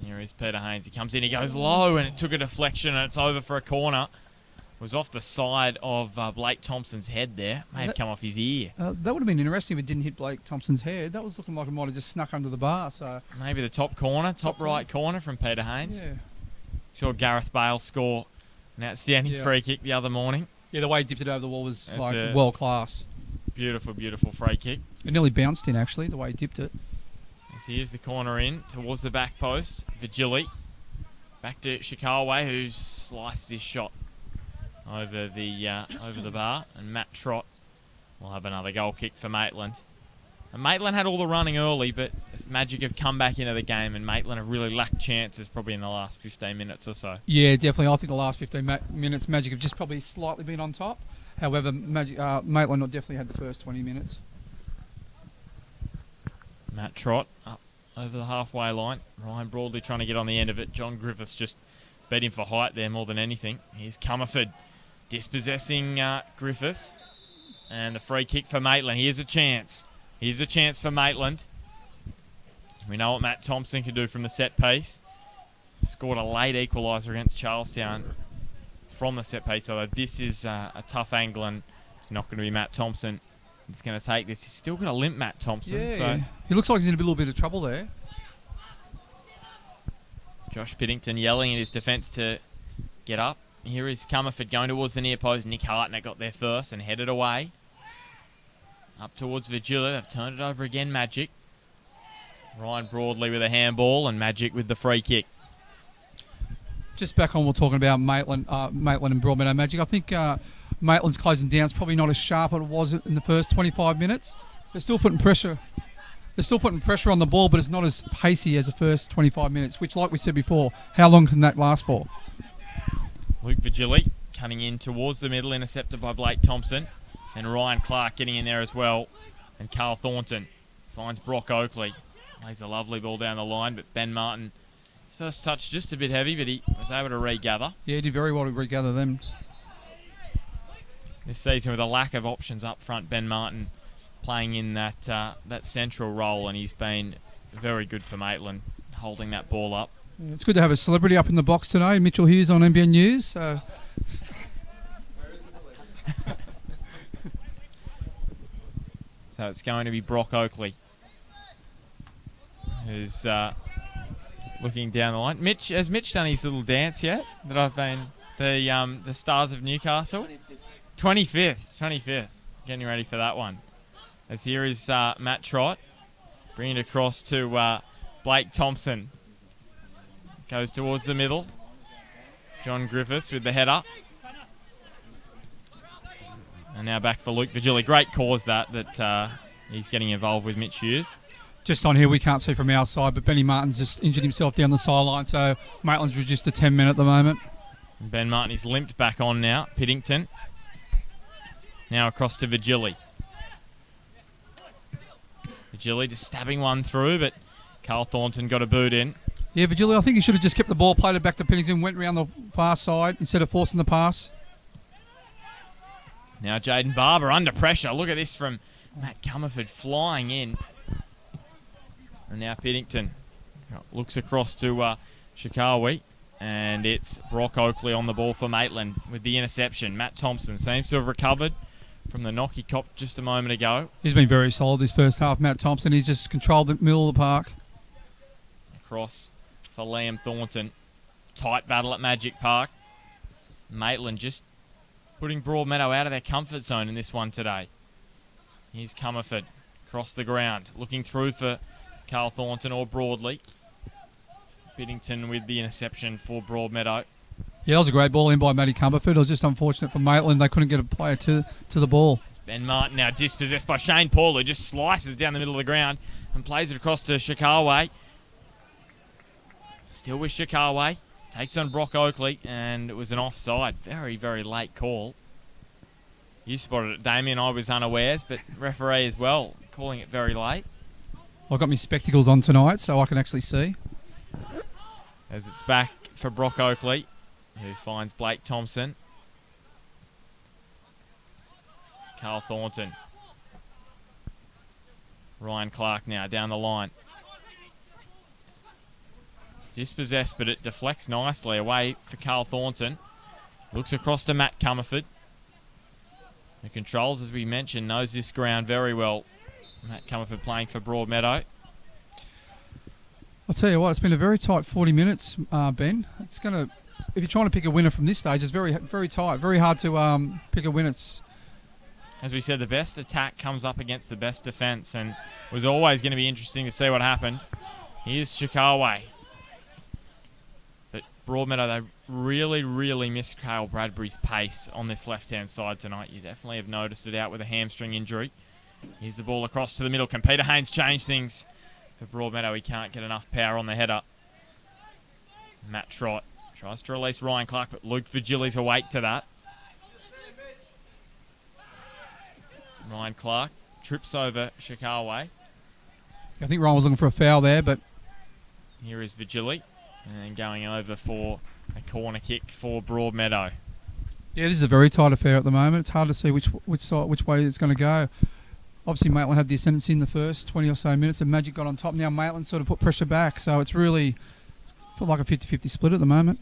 Here is Peter Haynes. He comes in, he goes low, and it took a deflection, and it's over for a corner. It was off the side of Blake Thompson's head there. May have come off his ear. That would have been interesting if it didn't hit Blake Thompson's head. That was looking like it might have just snuck under the bar. So maybe the top corner, top right corner from Peter Haynes. Yeah. Saw Gareth Bale score an outstanding free kick the other morning. Yeah, the way he dipped it over the wall was That's world class. Beautiful, beautiful free kick. It nearly bounced in, actually, the way he dipped it. As here's the corner in towards the back post. Virgili. Back to Shikawa, who's sliced his shot over the bar. And Matt Trott will have another goal kick for Maitland. And Maitland had all the running early, but Magic have come back into the game, and Maitland have really lacked chances probably in the last 15 minutes or so. Yeah, definitely. I think the last 15 minutes, Magic have just probably slightly been on top. However, Maitland definitely had the first 20 minutes. Matt Trott up over the halfway line. Ryan Broadley trying to get on the end of it. John Griffiths just beat him for height there more than anything. Here's Comerford dispossessing Griffiths. And the free kick for Maitland. Here's a chance. Here's a chance for Maitland. We know what Matt Thompson can do from the set piece. Scored a late equaliser against Charlestown from the set piece. Although this is a tough angle, and it's not going to be Matt Thompson that's going to take this. He's still got a limp, Matt Thompson. Yeah, so he looks like he's in a little bit of trouble there. Josh Piddington yelling at his defence to get up. Here is Comerford going towards the near post. Nick Hartnett got there first and headed away. Up towards Virgili. They've turned it over again, Magic. Ryan Broadley with a handball and Magic with the free kick. Just back on, we're talking about Maitland and Broadmeadow Magic. I think Maitland's closing down is probably not as sharp as it was in the first 25 minutes. They're still putting pressure. They're still putting pressure on the ball, but it's not as pacey as the first 25 minutes, which, like we said before, how long can that last for? Luke Virgili cutting in towards the middle, intercepted by Blake Thompson. And Ryan Clark getting in there as well. And Carl Thornton finds Brock Oakley. Lays a lovely ball down the line, but Ben Martin, his first touch just a bit heavy, but he was able to regather. Yeah, he did very well to regather them. This season with a lack of options up front, Ben Martin playing in that central role, and he's been very good for Maitland, holding that ball up. Yeah, it's good to have a celebrity up in the box today, Mitchell Hughes on NBN News. So it's going to be Brock Oakley who's looking down the line. Has Mitch done his little dance yet? That I've been the Stars of Newcastle. 25th. Getting ready for that one. As here is Matt Trott bringing it across to Blake Thompson. Goes towards the middle. John Griffiths with the header. And now back for Luke Vigili. Great cause that he's getting involved with Mitch Hughes. Just on here, we can't see from our side, but Benny Martin's just injured himself down the sideline, so Maitland's reduced to 10 men at the moment. Ben Martin is limped back on now. Piddington. Now across to Vigili. Vigili just stabbing one through, but Carl Thornton got a boot in. Yeah, Vigili, I think he should have just kept the ball, played it back to Piddington, went round the far side instead of forcing the pass. Now Jaden Barber under pressure. Look at this from Matt Comerford flying in. And now Piddington looks across to Shikawi. And it's Brock Oakley on the ball for Maitland with the interception. Matt Thompson seems to have recovered from the knock he copped just a moment ago. He's been very solid this first half, Matt Thompson. He's just controlled the middle of the park. Across for Liam Thornton. Tight battle at Magic Park. Maitland just putting Broadmeadow out of their comfort zone in this one today. Here's Comerford across the ground, looking through for Carl Thornton or Broadley. Piddington with the interception for Broadmeadow. Yeah, that was a great ball in by Matty Comerford. It was just unfortunate for Maitland. They couldn't get a player to the ball. Ben Martin now dispossessed by Shane Paul, who just slices down the middle of the ground and plays it across to Shikawe. Still with Shikawe. Takes on Brock Oakley, and it was an offside. Very, very late call. You spotted it, Damien. I was unawares, but referee as well, calling it very late. I've got my spectacles on tonight, so I can actually see. As it's back for Brock Oakley, who finds Blake Thompson. Carl Thornton. Ryan Clark now down the line. Dispossessed, but it deflects nicely away for Carl Thornton. Looks across to Matt Comerford. The controls, as we mentioned, knows this ground very well. Matt Comerford playing for Broadmeadow. I'll tell you what, it's been a very tight 40 minutes, Ben. It's going to, if you're trying to pick a winner from this stage, it's very, very tight. Very hard to pick a winner. As we said, the best attack comes up against the best defence, and it was always going to be interesting to see what happened. Here's Shikawe. But Broadmeadow, they really, really miss Kale Bradbury's pace on this left-hand side tonight. You definitely have noticed it out with a hamstring injury. Here's the ball across to the middle. Can Peter Haynes change things? For Broadmeadow, he can't get enough power on the header. Matt Trott tries to release Ryan Clark, but Luke Vigili's awake to that. Ryan Clark trips over Shikawe. I think Ryan was looking for a foul there, but here is Vigili, and going over for a corner kick for Broadmeadow. Yeah, this is a very tight affair at the moment. It's hard to see which way it's going to go. Obviously, Maitland had the ascendancy in the first 20 or so minutes, and Magic got on top. Now Maitland sort of put pressure back, so it's really felt like a 50-50 split at the moment.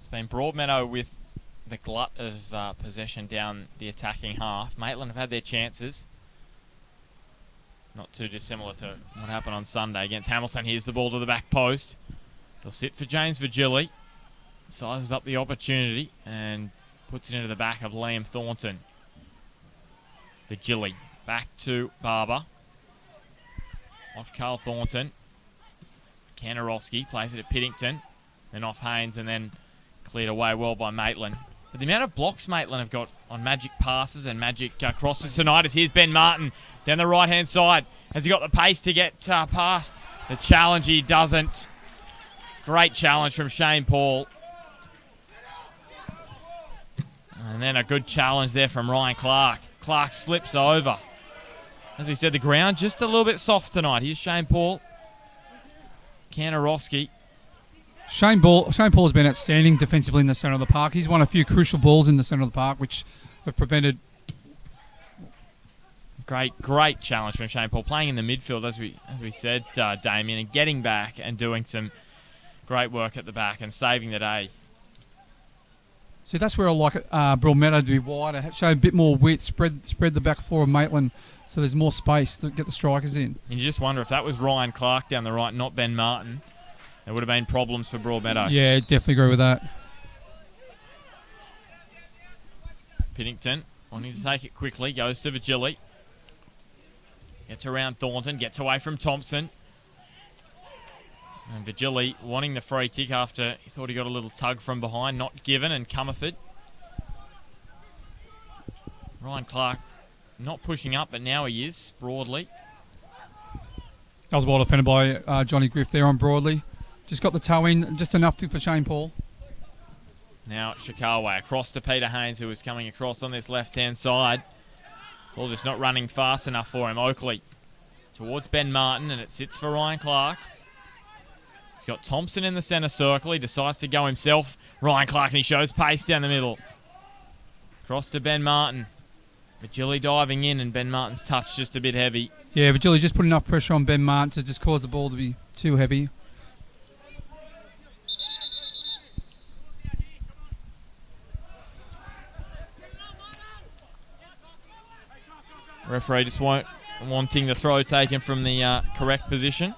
It's been Broadmeadow with the glut of possession down the attacking half. Maitland have had their chances. Not too dissimilar to what happened on Sunday against Hamilton. Here's the ball to the back post. It'll sit for James Vigili. Sizes up the opportunity and puts it into the back of Liam Thornton. Vigili back to Barber. Off Carl Thornton. Kanarowski plays it at Piddington. Then off Haynes, and then cleared away well by Maitland. But the amount of blocks Maitland have got on Magic passes and Magic crosses tonight is here's Ben Martin down the right-hand side. Has he got the pace to get past the challenge? He doesn't. Great challenge from Shane Paul. And then a good challenge there from Ryan Clark. Clark slips over. As we said, the ground just a little bit soft tonight. Here's Shane Paul. Kanarowski. Shane Paul has been outstanding defensively in the centre of the park. He's won a few crucial balls in the centre of the park, which have prevented. Great challenge from Shane Paul, playing in the midfield, as we said, Damien, and getting back and doing some great work at the back and saving the day. See, that's where I like Broadmeadow to be wider, show a bit more width, spread the back four of Maitland, so there's more space to get the strikers in. And you just wonder if that was Ryan Clark down the right, not Ben Martin, there would have been problems for Broadmeadow. Yeah, definitely agree with that. Piddington wanting to take it quickly, goes to Vigili. Gets around Thornton, gets away from Thompson. And Vigili wanting the free kick after he thought he got a little tug from behind, not given, and Comerford. Ryan Clark not pushing up, but now he is, Broadly. That was well defended by Johnny Griff there on Broadly. Just got the toe in, just enough for Shane Paul. Now Shikawa across to Peter Haynes, who is coming across on this left-hand side. Ball just not running fast enough for him. Oakley towards Ben Martin, and it sits for Ryan Clark. He's got Thompson in the centre circle. He decides to go himself. Ryan Clark, and he shows pace down the middle. Cross to Ben Martin. Vigili diving in, and Ben Martin's touch just a bit heavy. Yeah, Vigili just put enough pressure on Ben Martin to just cause the ball to be too heavy. Referee just wanting the throw taken from the correct position.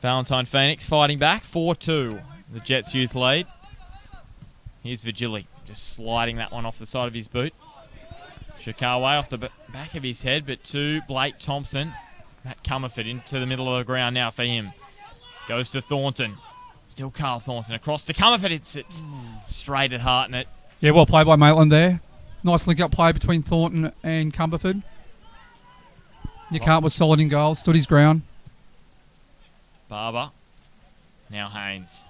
Valentine Phoenix fighting back, 4-2. The Jets youth lead. Here's Vigili, just sliding that one off the side of his boot. Shikawa off the back of his head, but to Blake Thompson. Matt Comerford into the middle of the ground now for him. Goes to Thornton. Still Carl Thornton across to Comerford. It's straight at Hartnett. Yeah, well played by Maitland there. Nice link-up play between Thornton and Comerford. Newcart was solid in goal, stood his ground. Barber. Now Haynes.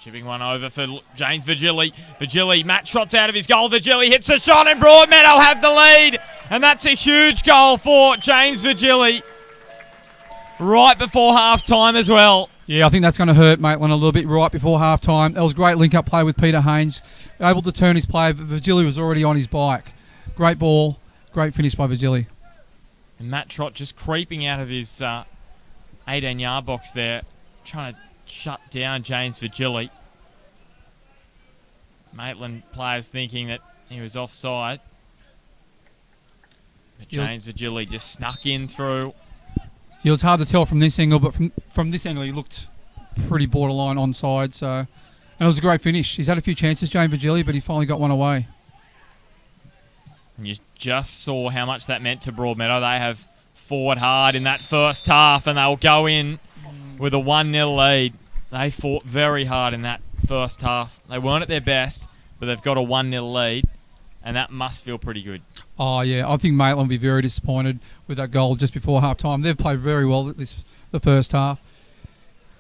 Chipping one over for James Vigili. Vigili, Matt trots out of his goal. Vigili hits a shot, and Broadmeadow have the lead. And that's a huge goal for James Vigili. Right before half-time as well. Yeah, I think that's going to hurt Maitland a little bit right before half-time. That was a great link-up play with Peter Haynes. Able to turn his play, but Vigili was already on his bike. Great ball, great finish by Vigili. And Matt Trott just creeping out of his 18-yard box there, trying to shut down James Vigili. Maitland players thinking that he was offside. But James Vigili just snuck in through. It was hard to tell from this angle, but from this angle he looked pretty borderline onside. So, and it was a great finish. He's had a few chances, James Vigili, but he finally got one away. And you just saw how much that meant to Broadmeadow. They have fought hard in that first half, and they'll go in with a 1-0 lead. They fought very hard in that first half. They weren't at their best, but they've got a 1-0 lead, and that must feel pretty good. Oh, yeah. I think Maitland will be very disappointed with that goal just before half-time. They've played very well the first half.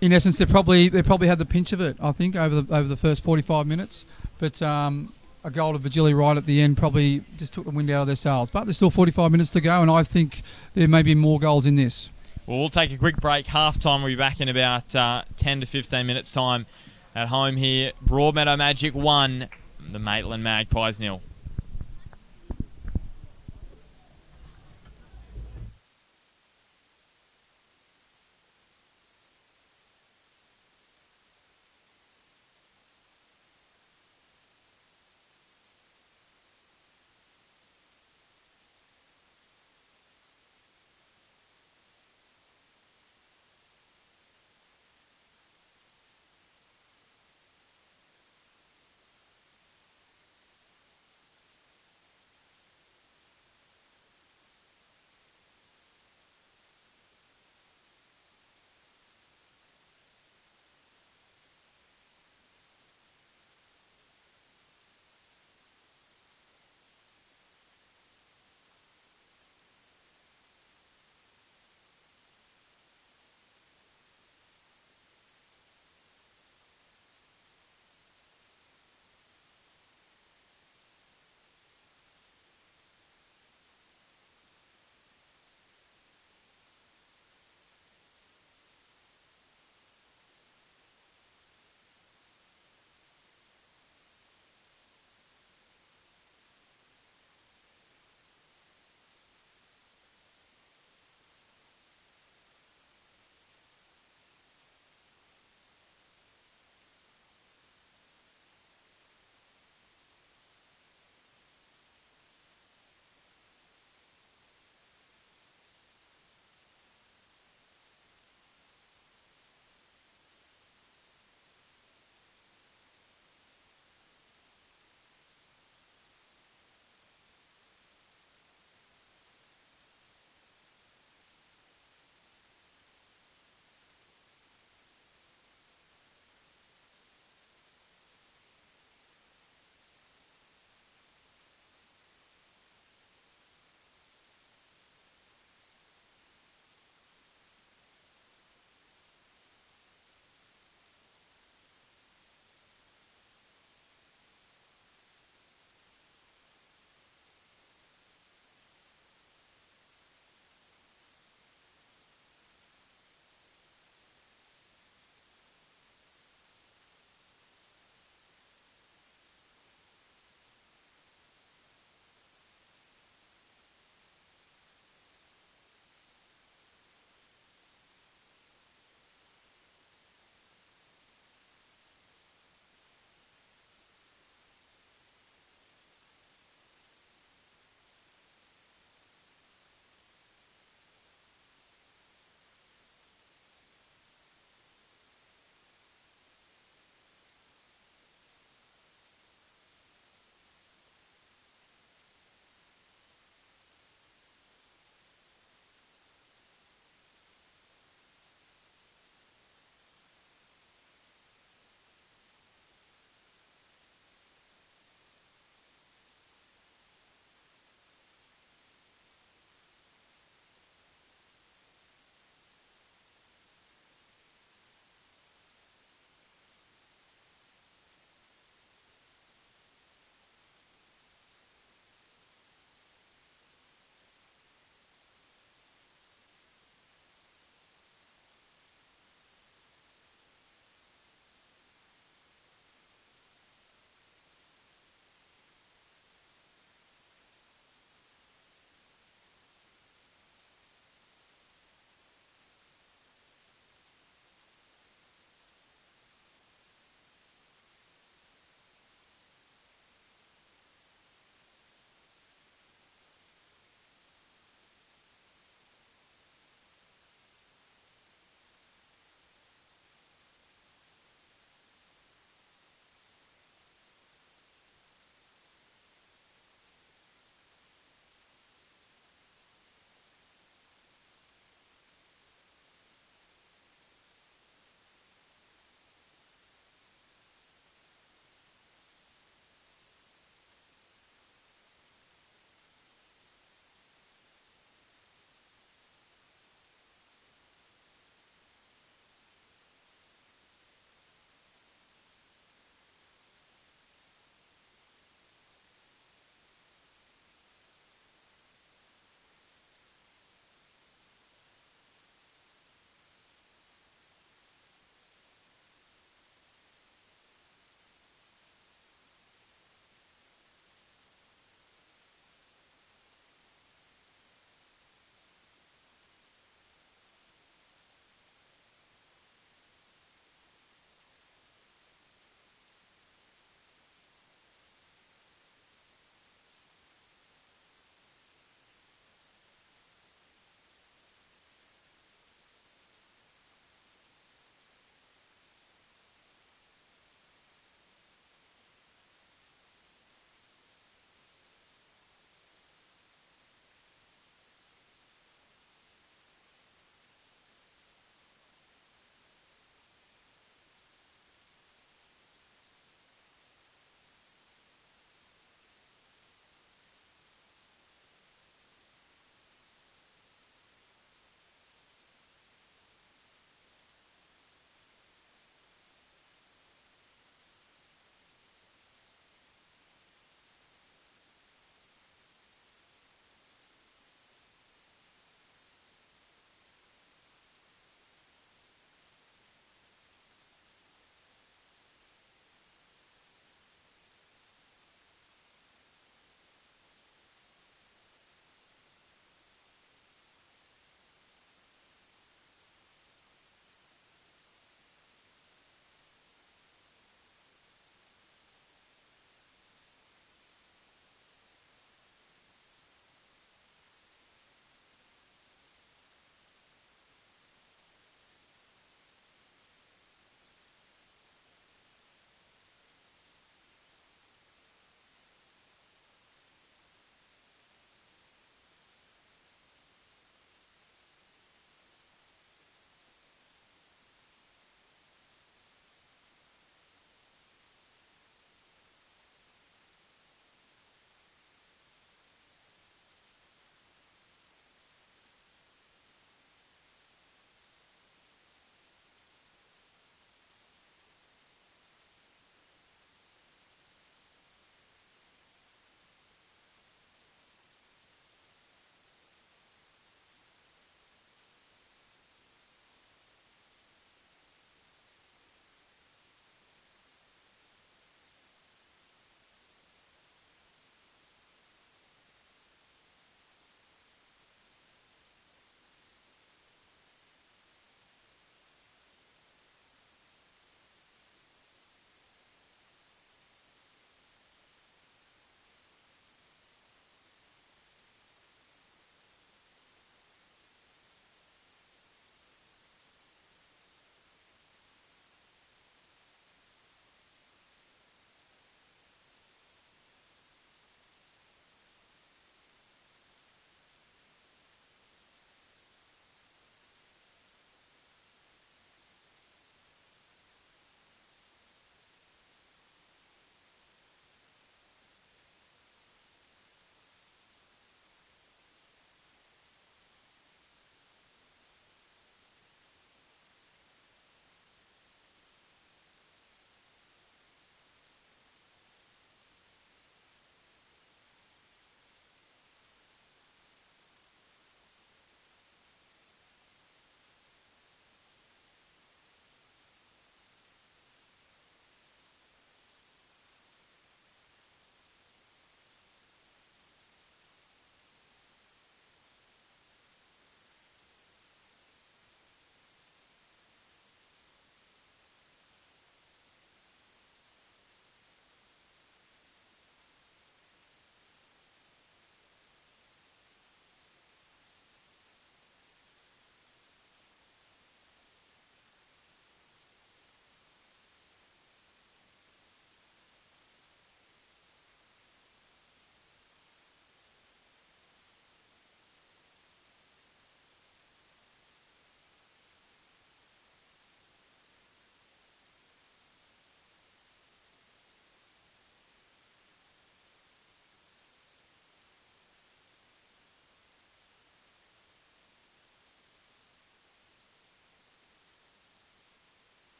In essence, they probably had the pinch of it, I think, over the first 45 minutes. But a goal to Vigili right at the end probably just took the wind out of their sails. But there's still 45 minutes to go, and I think there may be more goals in this. Well, we'll take a quick break. Half-time, we'll be back in about 10 to 15 minutes' time at home here. Broadmeadow Magic 1, the Maitland Magpies 0.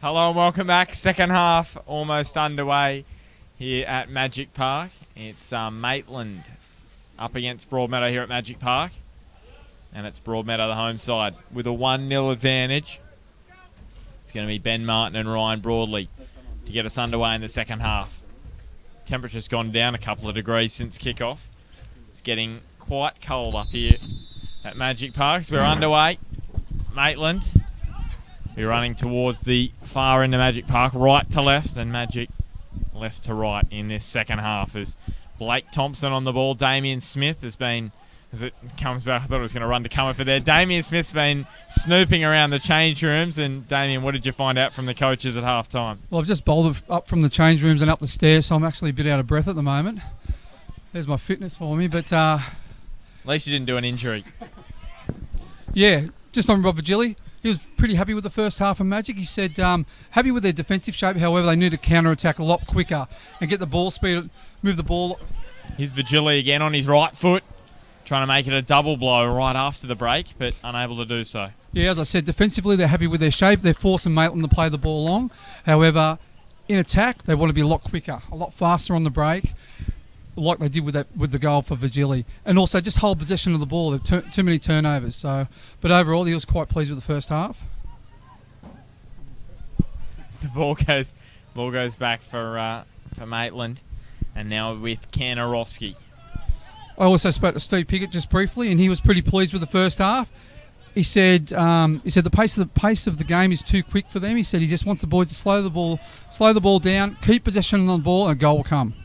Hello and welcome back. Second half almost underway here at Magic Park. It's Maitland up against Broadmeadow here at Magic Park. And it's Broadmeadow, the home side, with a 1-0 advantage. It's going to be Ben Martin and Ryan Broadley to get us underway in the second half. Temperature's gone down a couple of degrees since kickoff. It's getting quite cold up here at Magic Park. So we're underway. Maitland. We're running towards the far end of Magic Park, right to left, and Magic left to right in this second half. As Blake Thompson on the ball, Damien Smith has been, as it comes back, I thought it was going to run to cover for there. Damien Smith's been snooping around the change rooms. And Damien, what did you find out from the coaches at half time? Well, I've just bowled up from the change rooms and up the stairs, so I'm actually a bit out of breath at the moment. There's my fitness for me, but... At least you didn't do an injury. Yeah, just on Rob Virgili. He was pretty happy with the first half of Magic. He said happy with their defensive shape. However, they need to counter-attack a lot quicker and get the ball speed, move the ball. Here's Virgili again on his right foot, trying to make it a double blow right after the break, but unable to do so. Yeah, as I said, defensively they're happy with their shape. They're forcing Maitland to play the ball long. However, in attack, they want to be a lot quicker, a lot faster on the break, like they did with the goal for Virgili, and also just hold possession of the ball. There too many turnovers. So, but overall, he was quite pleased with the first half. The ball goes back for Maitland, and now with Kanarowski. I also spoke to Steve Piggott just briefly, and he was pretty pleased with the first half. He said the pace of the game is too quick for them. He said he just wants the boys to slow the ball down, keep possession on the ball, and a goal will come.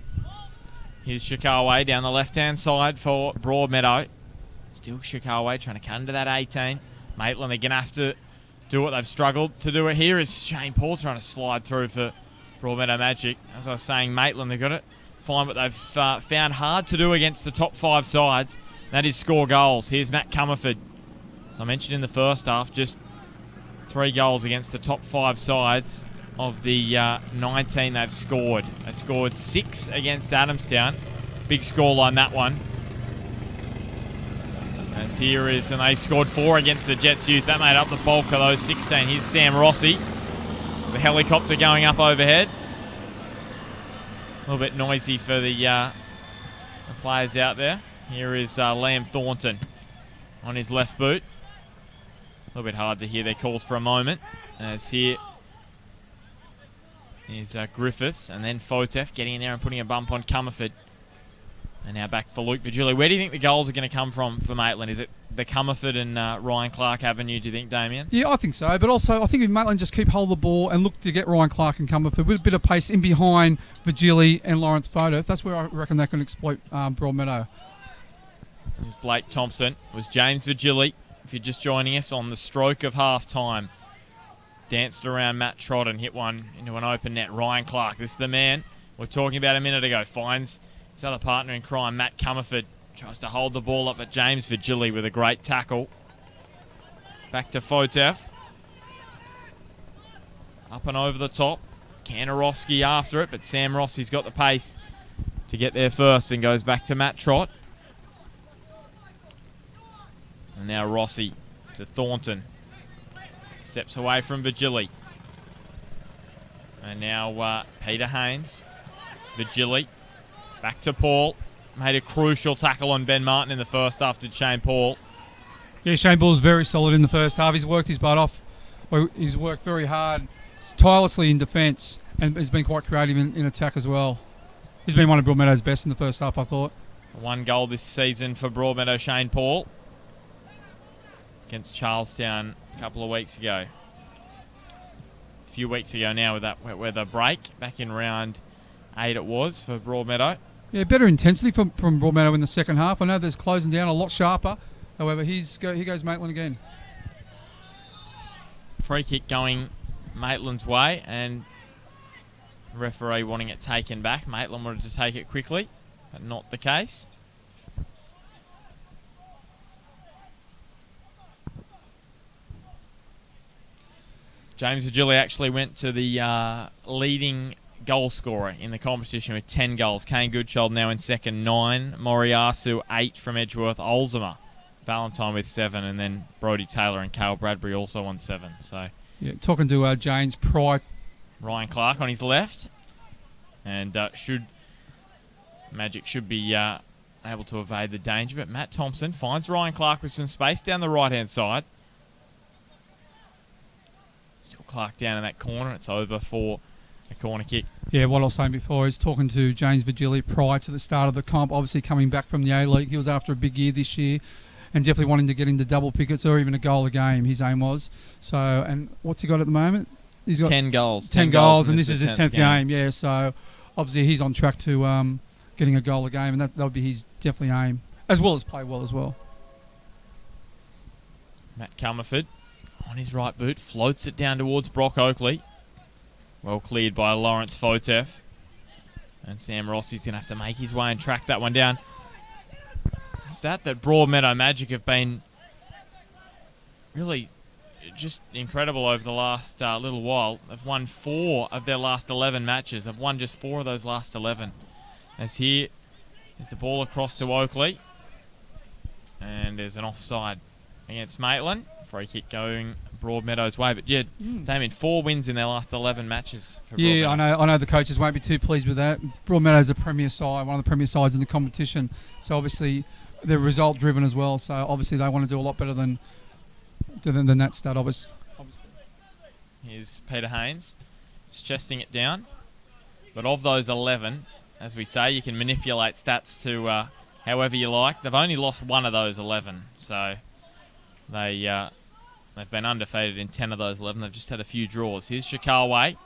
Here's Shikawa down the left-hand side for Broadmeadow. Still Shikawa trying to cut into that 18. Maitland, they're going to have to do what they've struggled to do it here. Is Shane Paul trying to slide through for Broadmeadow Magic. As I was saying, Maitland, they've got to find what they've found hard to do against the top 5 sides. That is score goals. Here's Matt Comerford. As I mentioned in the first half, just 3 goals against the top 5 sides of the 19 they've scored. They scored 6 against Adamstown. Big scoreline, that one. As here is, and they scored 4 against the Jets Youth. That made up the bulk of those 16. Here's Sam Rossi. The helicopter going up overhead. A little bit noisy for the players out there. Here is Liam Thornton on his left boot. A little bit hard to hear their calls for a moment. As here is Griffiths, and then Fotef getting in there and putting a bump on Comerford. And now back for Luke Virgili. Where do you think the goals are going to come from for Maitland? Is it the Comerford and Ryan Clark Avenue, do you think, Damien? Yeah, I think so. But also, I think if Maitland just keep hold of the ball and look to get Ryan Clark and Comerford with a bit of pace in behind Virgili and Lawrence Fotef, that's where I reckon they can exploit Broadmeadow. Here's Blake Thompson. It was James Virgili, if you're just joining us, on the stroke of half-time. Danced around Matt Trott and hit one into an open net. Ryan Clark, this is the man we were talking about a minute ago. Finds his other partner in crime, Matt Comerford. Tries to hold the ball up at James Virgili with a great tackle. Back to Fotef. Up and over the top. Kanarowski after it, but Sam Rossi's got the pace to get there first and goes back to Matt Trott. And now Rossi to Thornton. Steps away from Virgili. And now Peter Haynes. Virgili. Back to Paul. Made a crucial tackle on Ben Martin in the first half, did Shane Paul. Yeah, Shane Paul's very solid in the first half. He's worked his butt off. He's worked very hard, tirelessly in defence, and has been quite creative in attack as well. He's been one of Broadmeadow's best in the first half, I thought. 1 goal this season for Broadmeadow, Shane Paul. Against Charlestown a couple of weeks ago. A few weeks ago now with that wet weather break. Back in round 8 it was for Broadmeadow. Yeah, better intensity from Broadmeadow in the second half. I know there's closing down a lot sharper. However, here goes Maitland again. Free kick going Maitland's way, and referee wanting it taken back. Maitland wanted to take it quickly, but not the case. James Virgili actually went to the leading goal scorer in the competition with 10 goals. Kane Goodchild now in second, 9. Moriyasu, 8 from Edgeworth. Olzema Valentine with 7, and then Brodie Taylor and Cale Bradbury also on 7. So Yeah, talking to James prior. Ryan Clark on his left, and Magic should be able to evade the danger. But Matt Thompson finds Ryan Clark with some space down the right-hand side. Still Clark down in that corner. It's over for a corner kick. Yeah, what I was saying before is talking to James Vigili prior to the start of the comp, obviously coming back from the A-League. He was after a big year this year and definitely wanting to get into double figures or even a goal a game, his aim was. So, and what's he got at the moment? He's got 10 goals. 10 goals, and this is his 10th game. Yeah, so obviously he's on track to getting a goal a game, and that would be his definitely aim, as well as play well as well. Matt Comerford on his right boot, floats it down towards Brock Oakley. Well cleared by Lawrence Fotef. And Sam Rossi's going to have to make his way and track that one down. Stat that Broadmeadow Magic have been really just incredible over the last little while. They've won 4 of their last 11 matches. They've won just 4 of those last 11. As here is the ball across to Oakley. And there's an offside against Maitland. Free kick going Broadmeadow's way. But yeah, Damien, 4 wins in their last 11 matches for Broadmeadow. I know the coaches won't be too pleased with that. Broadmeadow's a premier side, one of the premier sides in the competition. So obviously they're result driven as well. So obviously they want to do a lot better than that stat, obviously. Here's Peter Haynes, just chesting it down. But of those 11, as we say, you can manipulate stats to however you like. They've only lost 1 of those 11, so they've been undefeated in 10 of those 11. They've just had a few draws. Here's Shikawa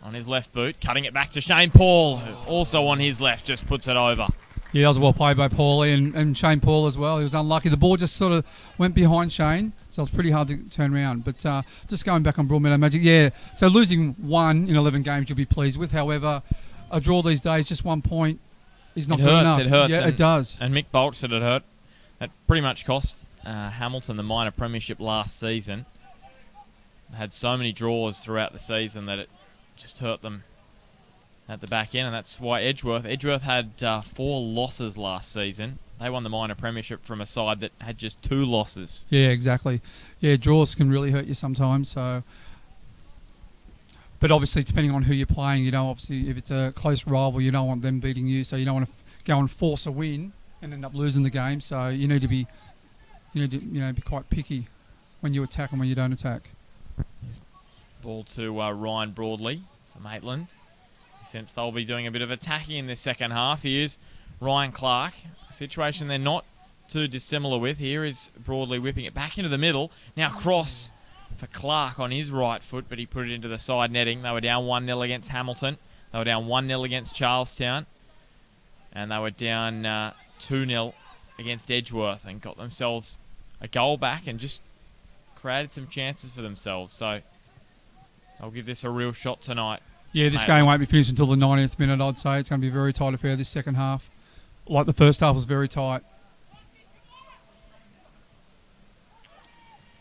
on his left boot, cutting it back to Shane Paul, who also on his left just puts it over. Yeah, that was well played by Paulie and Shane Paul as well. He was unlucky. The ball just sort of went behind Shane, so it was pretty hard to turn around. But just going back on Broadmeadow Magic, yeah, so losing 1 in 11 games you'll be pleased with. However, a draw these days, just 1 point is not good enough. It hurts. Yeah, it does. And Mick Bolt said it hurt. That pretty much cost Hamilton the minor premiership last season. They had so many draws throughout the season that it just hurt them at the back end, and that's why Edgeworth had 4 losses last season. They won the minor premiership from a side that had just 2 losses. Yeah, exactly. Yeah, draws can really hurt you sometimes. So, but obviously, depending on who you're playing, you know, obviously, if it's a close rival, you don't want them beating you, so you don't want to go and force a win and end up losing the game. So you need to be quite picky when you attack and when you don't attack. Ball to Ryan Broadley for Maitland. Since they'll be doing a bit of attacking in this second half. Here's Ryan Clark. A situation they're not too dissimilar with. Here is Broadley whipping it back into the middle. Now cross for Clark on his right foot, but he put it into the side netting. They were down 1-0 against Hamilton. They were down 1-0 against Charlestown. And they were down 2-0 against Edgeworth and got themselves a goal back and just created some chances for themselves. So they'll give this a real shot tonight. Yeah, this game won't be finished until the 90th minute, I'd say. It's going to be a very tight affair this second half. Like the first half was very tight.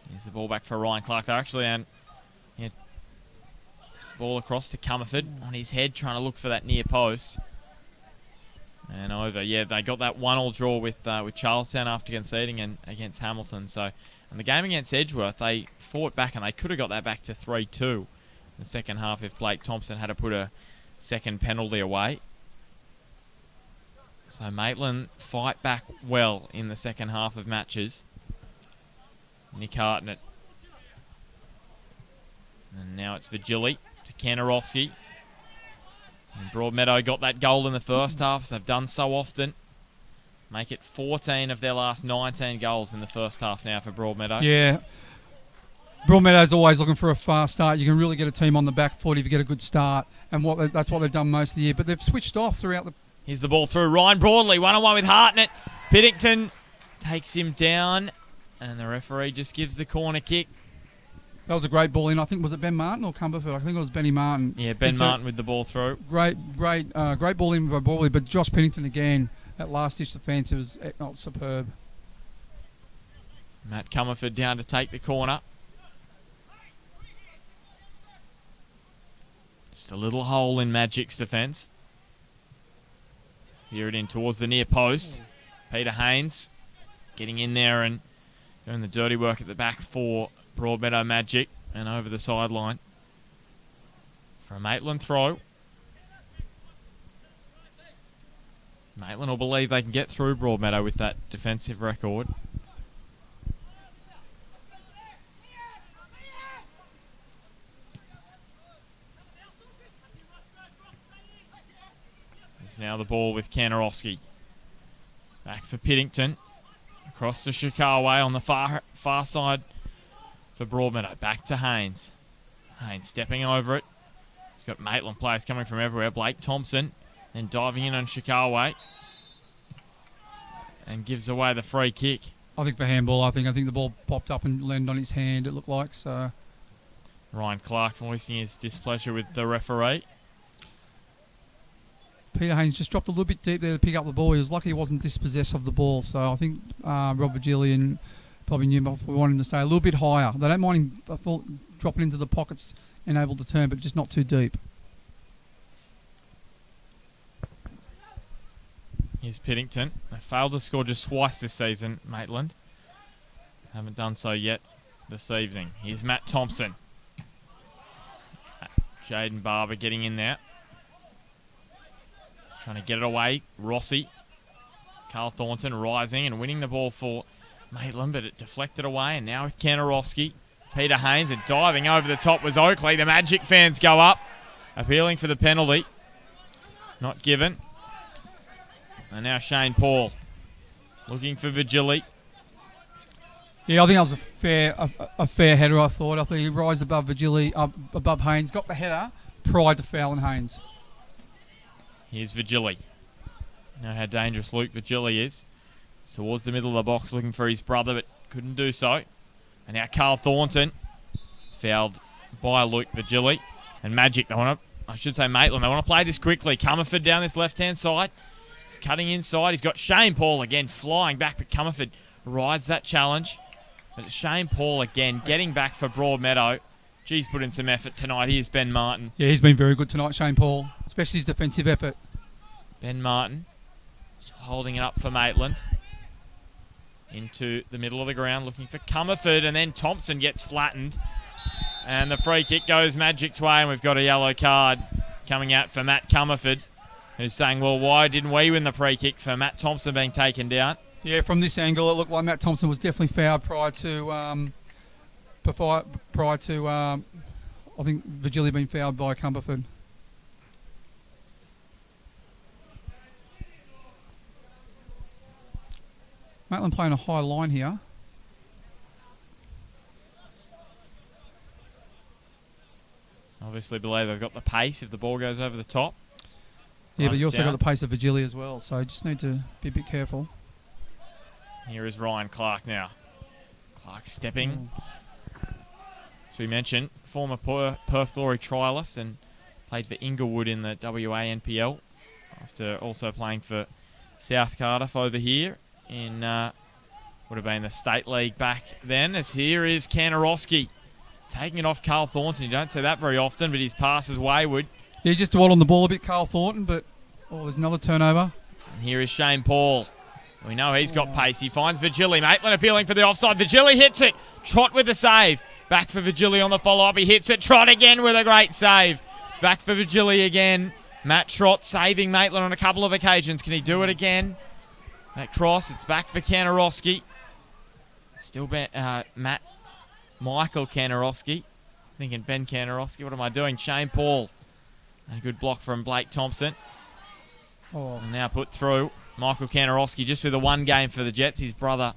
Here's the ball back for Ryan Clark. They're actually this ball across to Comerford on his head, trying to look for that near post. And over. Yeah, they got that 1-1 draw with Charlestown after conceding and against Hamilton. So, in the game against Edgeworth, they fought back and they could have got that back to 3-2. The second half if Blake Thompson had to put a second penalty away. So Maitland fight back well in the second half of matches. Nick Hartnett. And now it's Vigili to Kanarowski. And Broadmeadow got that goal in the first half, so they've done so often. Make it 14 of their last 19 goals in the first half now for Broadmeadow. Yeah. Broadmeadow's always looking for a fast start. You can really get a team on the back foot if you get a good start, and that's what they've done most of the year. But they've switched off throughout the... Here's the ball through. Ryan Broadley, 1-on-1 with Hartnett. Piddington takes him down, and the referee just gives the corner kick. That was a great ball in. I think, was it Ben Martin or Cumberford? I think it was Benny Martin. Yeah, Ben Martin with the ball through. Great ball in by Broadley, but Josh Piddington again, that last-ditch defence, it was superb. Matt Comerford down to take the corner. Just a little hole in Magic's defence. Here it in towards the near post. Peter Haynes getting in there and doing the dirty work at the back for Broadmeadow Magic and over the sideline for a Maitland throw. Maitland will believe they can get through Broadmeadow with that defensive record. It's now the ball with Kanarowski. Back for Piddington. Across to Shikaway on the far side for Broadmeadow. Back to Haynes. Haynes stepping over it. He's got Maitland players coming from everywhere. Blake Thompson then diving in on Shikaway and gives away the free kick. I think for handball, I think the ball popped up and landed on his hand, it looked like. So Ryan Clark voicing his displeasure with the referee. Peter Haynes just dropped a little bit deep there to pick up the ball. He was lucky he wasn't dispossessed of the ball. So I think Rob Virgilian probably knew we wanted him to stay a little bit higher. They don't mind him dropping into the pockets and able to turn, but just not too deep. Here's Piddington. They failed to score just twice this season, Maitland. Haven't done so yet this evening. Here's Matt Thompson. Jaden Barber getting in there. Trying to get it away. Rossi. Carl Thornton rising and winning the ball for Maitland, but it deflected away. And now with Kanarowski, Peter Haynes, and diving over the top was Oakley. The Magic fans go up, appealing for the penalty. Not given. And now Shane Paul looking for Vigili. Yeah, I think that was a fair header, I thought. I thought he rised above Vigili, above Haynes, got the header prior to fouling Haynes. Here's Vigili. Know how dangerous Luke Vigili is. Towards the middle of the box looking for his brother, but couldn't do so. And now Carl Thornton fouled by Luke Vigili. And Magic, Maitland, they want to play this quickly. Comerford down this left-hand side. He's cutting inside. He's got Shane Paul again flying back, but Comerford rides that challenge. But it's Shane Paul again getting back for Broadmeadow. He's put in some effort tonight. Here's Ben Martin. Yeah, he's been very good tonight, Shane Paul, especially his defensive effort. Ben Martin holding it up for Maitland. Into the middle of the ground, looking for Comerford, and then Thompson gets flattened. And the free kick goes Magic's way, and we've got a yellow card coming out for Matt Comerford, who's saying, well, why didn't we win the free kick for Matt Thompson being taken down? Yeah, from this angle, it looked like Matt Thompson was definitely fouled prior to I think Vigili being fouled by Comerford. Maitland playing a high line here. Obviously, believe they've got the pace if the ball goes over the top. Yeah, but you also got the pace of Vigili as well, so you just need to be a bit careful. Here is Ryan Clark now. Clark stepping. As we mentioned, former Perth Glory trialist and played for Inglewood in the WA NPL after also playing for South Cardiff over here in would have been the State League back then. As here is Kanarowski taking it off Carl Thornton. You don't see that very often, but his pass is wayward. Yeah, he just dwelled on the ball a bit, Carl Thornton, but there's another turnover. And here is Shane Paul. We know he's got pace. He finds Vigili. Maitland appealing for the offside. Vigili hits it. Trott with the save. Back for Vigili on the follow-up. He hits it. Trott again with a great save. It's back for Vigili again. Matt Trott saving Maitland on a couple of occasions. Can he do it again? That cross. It's back for Kanarowski. Still Michael Kanarowski. Thinking Ben Kanarowski. What am I doing? Shane Paul. A good block from Blake Thompson. And now put through. Michael Kanarowski just with a one game for the Jets. His brother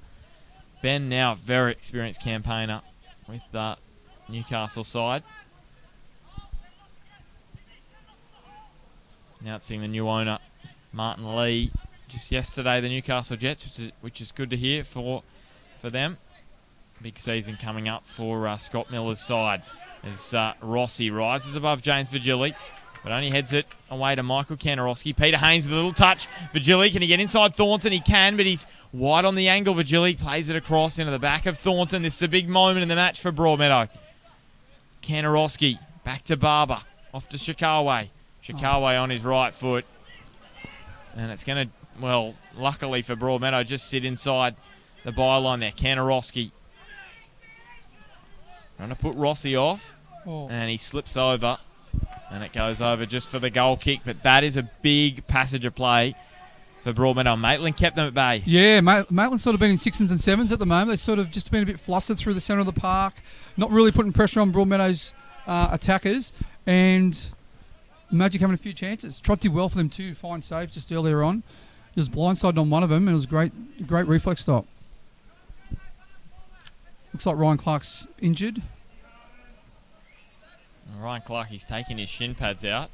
Ben, now a very experienced campaigner with the Newcastle side. Now it's seeing the new owner, Martin Lee, just yesterday, the Newcastle Jets, which is good to hear for them. Big season coming up for Scott Miller's side as Rossi rises above James Vigili, but only heads it away to Michael Kanarowski. Peter Haynes with a little touch. Vigili, can he get inside Thornton? He can, but he's wide on the angle. Vigili plays it across into the back of Thornton. This is a big moment in the match for Broadmeadow. Kanarowski back to Barber. Off to Shikaway. Shikaway on his right foot. And it's going to, well, luckily for Broadmeadow, just sit inside the byline there. Kanarowski trying to put Rossi off, and he slips over, and it goes over just for the goal kick. But that is a big passage of play for Broadmeadow. Maitland kept them at bay. Yeah, Maitland's sort of been in 6s and 7s at the moment. They've sort of just been a bit flustered through the centre of the park, not really putting pressure on Broadmeadow's attackers, and Magic having a few chances. Trot did well for them too, fine save just earlier on. Just blindsided on one of them, and it was a great reflex stop. Looks like Ryan Clark's injured. Ryan Clark, he's taking his shin pads out.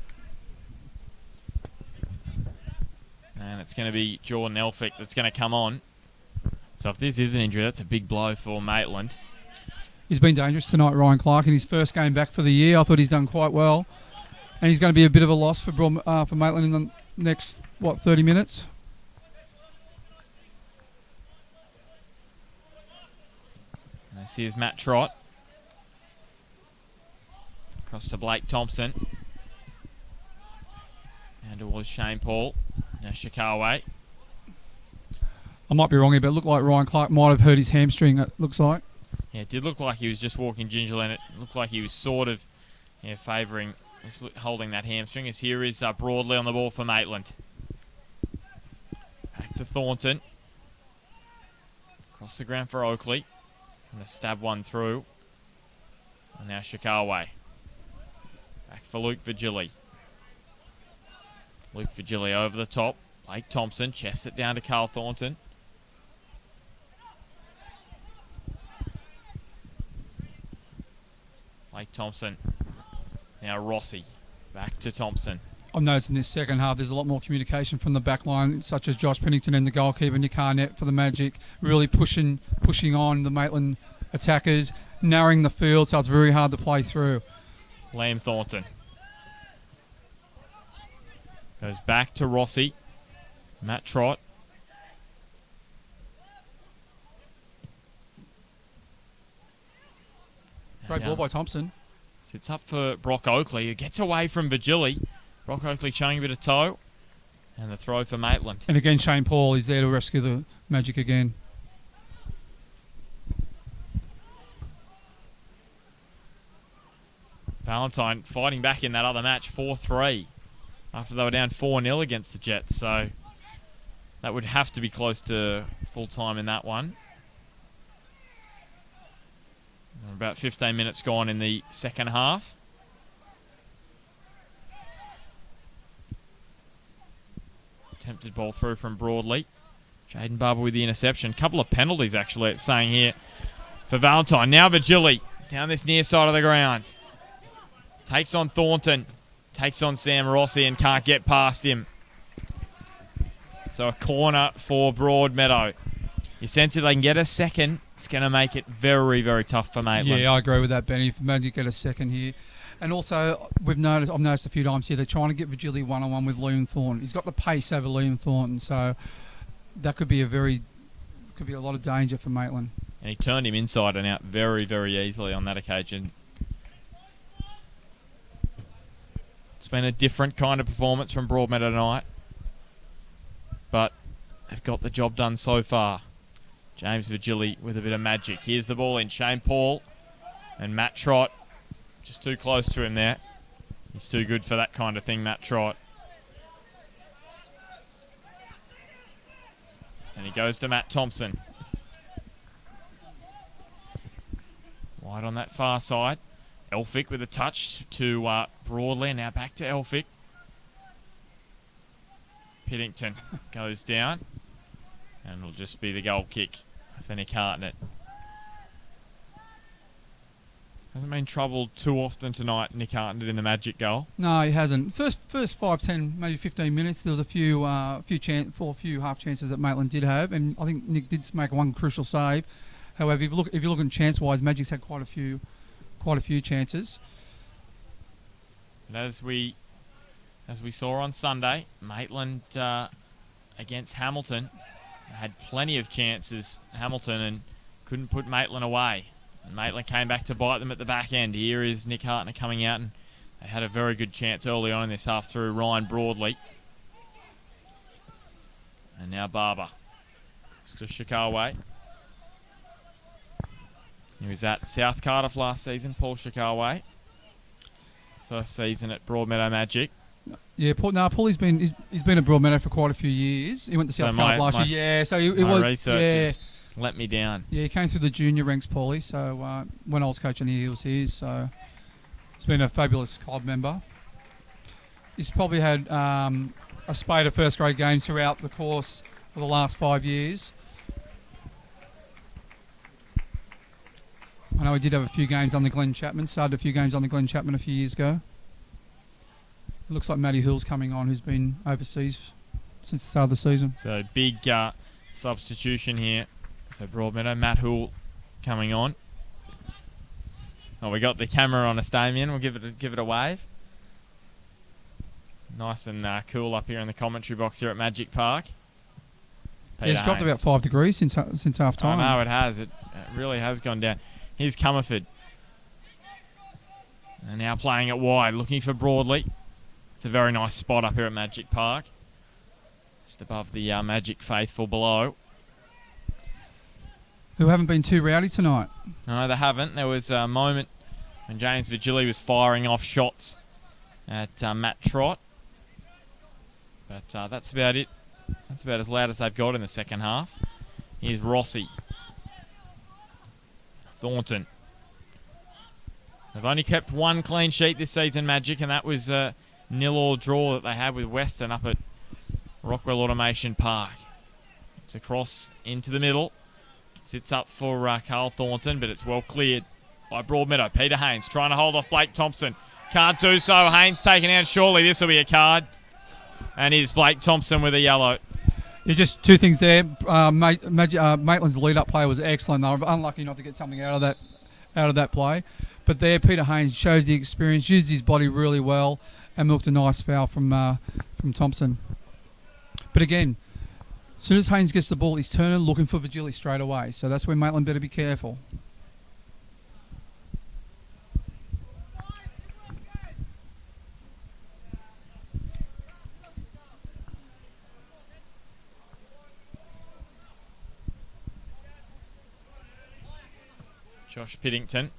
And it's going to be Jordan Elphick that's going to come on. So if this is an injury, that's a big blow for Maitland. He's been dangerous tonight, Ryan Clark, in his first game back for the year. I thought he's done quite well. And he's going to be a bit of a loss for Maitland in the next, 30 minutes? This here's Matt Trott. Across to Blake Thompson. And it was Shane Paul. Now Shikawa. I might be wrong here, but it looked like Ryan Clark might have hurt his hamstring, it looks like. Yeah, it did look like he was just walking gingerly, and it looked like he was sort of favouring, holding that hamstring. As here is Broadley on the ball for Maitland. Back to Thornton. Across the ground for Oakley. Going to stab one through. And now Shikawa. Back for Luke Vigili. Luke Vigili over the top. Blake Thompson chests it down to Carl Thornton. Blake Thompson. Now Rossi. Back to Thompson. I've noticed in this second half there's a lot more communication from the back line, such as Josh Pennington and the goalkeeper Nick Arnett for the Magic, really pushing on the Maitland attackers, narrowing the field so it's very hard to play through. Liam Thornton. Goes back to Rossi. Matt Trott. Great ball by Thompson. Sits up for Brock Oakley, who gets away from Vigili. Brock Oakley showing a bit of toe. And the throw for Maitland. And again, Shane Paul is there to rescue the Magic again. Valentine fighting back in that other match, 4-3. After they were down 4-0 against the Jets. So that would have to be close to full time in that one. About 15 minutes gone in the second half. Attempted ball through from Broadley. Jaden Barber with the interception. Couple of penalties, actually, it's saying here for Valentine. Now Vigili down this near side of the ground. Takes on Thornton. Takes on Sam Rossi and can't get past him. So a corner for Broadmeadow. You sense if they can get a second, it's going to make it very, very tough for Maitland. Yeah, I agree with that, Benny. If Magic get a second here. And also, I've noticed a few times here, they're trying to get Vigili one-on-one with Liam Thornton. He's got the pace over Liam Thornton, so that could be a lot of danger for Maitland. And he turned him inside and out very, very easily on that occasion. It's been a different kind of performance from Broadmeadow tonight, but they've got the job done so far. James Vigili with a bit of magic. Here's the ball in. Shane Paul and Matt Trott. Just too close to him there. He's too good for that kind of thing, Matt Trott. And he goes to Matt Thompson. Wide on that far side. Elphick with a touch to Broadley. Now back to Elphick. Piddington goes down. And it'll just be the goal kick for Nick Hartnett. Hasn't been troubled too often tonight, Nick Hartnett, in the Magic goal. No, he hasn't. First 5, 10, maybe 15 minutes, there was a few half chances that Maitland did have, and I think Nick did make one crucial save. However, if you look at chance-wise, Magic's had quite a few chances. And as we saw on Sunday, Maitland against Hamilton had plenty of chances, Hamilton, and couldn't put Maitland away. And Maitland came back to bite them at the back end. Here is Nick Hartnett coming out, and they had a very good chance early on in this half through Ryan Broadley. And now Barber. To Shikawa. He was at South Cardiff last season, Paul Shikaway. First season at Broadmeadow Magic. Yeah, Paulie's been he's been at Broadmeadow for quite a few years. He went to South Cardiff last year. Yeah, so it my was research has let me down. Yeah, he came through the junior ranks, Paulie. So when I was coaching here, he was here. So he's been a fabulous club member. He's probably had a spate of first grade games throughout the course of the last 5 years. I know he did have a few games under Glenn Chapman. Started a few games under Glenn Chapman a few years ago. It looks like Matty Hill's coming on, who's been overseas since the start of the season. So big substitution here for Broadmeadow. Matt Hull coming on. Oh, we got the camera on us, Damien. We'll give it a wave. Nice and cool up here in the commentary box here at Magic Park. It's dropped about 5 degrees since half time. I know it has. It really has gone down. Here's Comerford. And now playing it wide, looking for Broadley. It's a very nice spot up here at Magic Park. Just above the Magic faithful below. Who haven't been too rowdy tonight. No, they haven't. There was a moment when James Vigili was firing off shots at Matt Trott. But that's about it. That's about as loud as they've got in the second half. Here's Rossi. Thornton. They've only kept one clean sheet this season, Magic, and that was a 0-0 draw that they had with Western up at Rockwell Automation Park. It's across into the middle. Sits up for Carl Thornton, but it's well cleared by Broadmeadow. Peter Haynes trying to hold off Blake Thompson. Can't do so. Haynes taken out. Surely this will be a card. And here's Blake Thompson with a yellow. Yeah, just two things there. Maitland's lead-up play was excellent. They were unlucky not to get something out of that play. But there, Peter Haynes shows the experience, used his body really well, and milked a nice foul from Thompson. But again, as soon as Haynes gets the ball, he's turning, looking for Vigili straight away. So that's where Maitland better be careful. Josh Piddington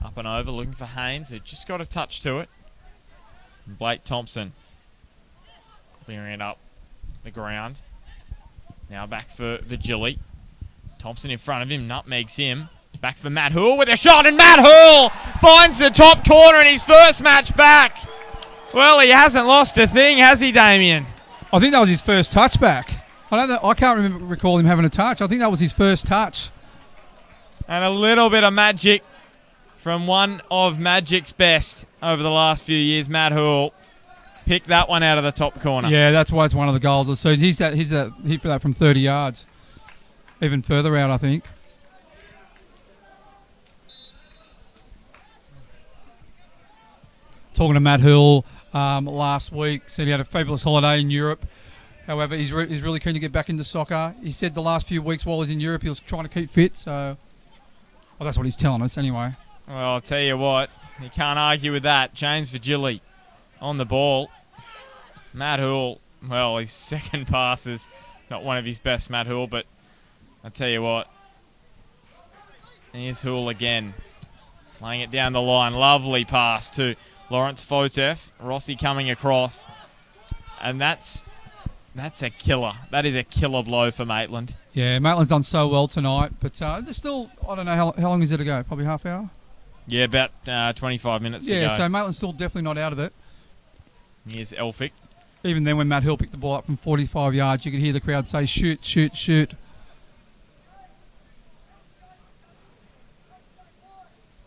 up and over, looking for Haynes, who just got a touch to it. And Blake Thompson clearing it up the ground. Now back for Vigili. Thompson in front of him, nutmegs him. Back for Matt Hull with a shot, and Matt Hull finds the top corner in his first match back. Well, he hasn't lost a thing, has he, Damien? I think that was his first touch back. I can't recall him having a touch. I think that was his first touch. And a little bit of magic from one of Magic's best over the last few years, Matt Hull. Picked that one out of the top corner. Yeah, that's why it's one of the goals of the season. He's that hit for that from 30 yards. Even further out, I think. Talking to Matt Hull last week, said he had a fabulous holiday in Europe. However, he's really keen to get back into soccer. He said the last few weeks while he's in Europe, he was trying to keep fit. So, well, that's what he's telling us anyway. Well, I'll tell you what, you can't argue with that. James Vigili on the ball. Matt Hull, well, his second pass is not one of his best, Matt Hull, but I'll tell you what. Here's Hull again, laying it down the line. Lovely pass to Lawrence Fotef. Rossi coming across. And that's a killer. That is a killer blow for Maitland. Yeah, Maitland's done so well tonight, but there's still, I don't know, how long is it to go? Probably half hour? Yeah, about 25 minutes to go. Yeah, so Maitland's still definitely not out of it. Here's Elphick. Even then, when Matt Hill picked the ball up from 45 yards, you could hear the crowd say, shoot, shoot, shoot.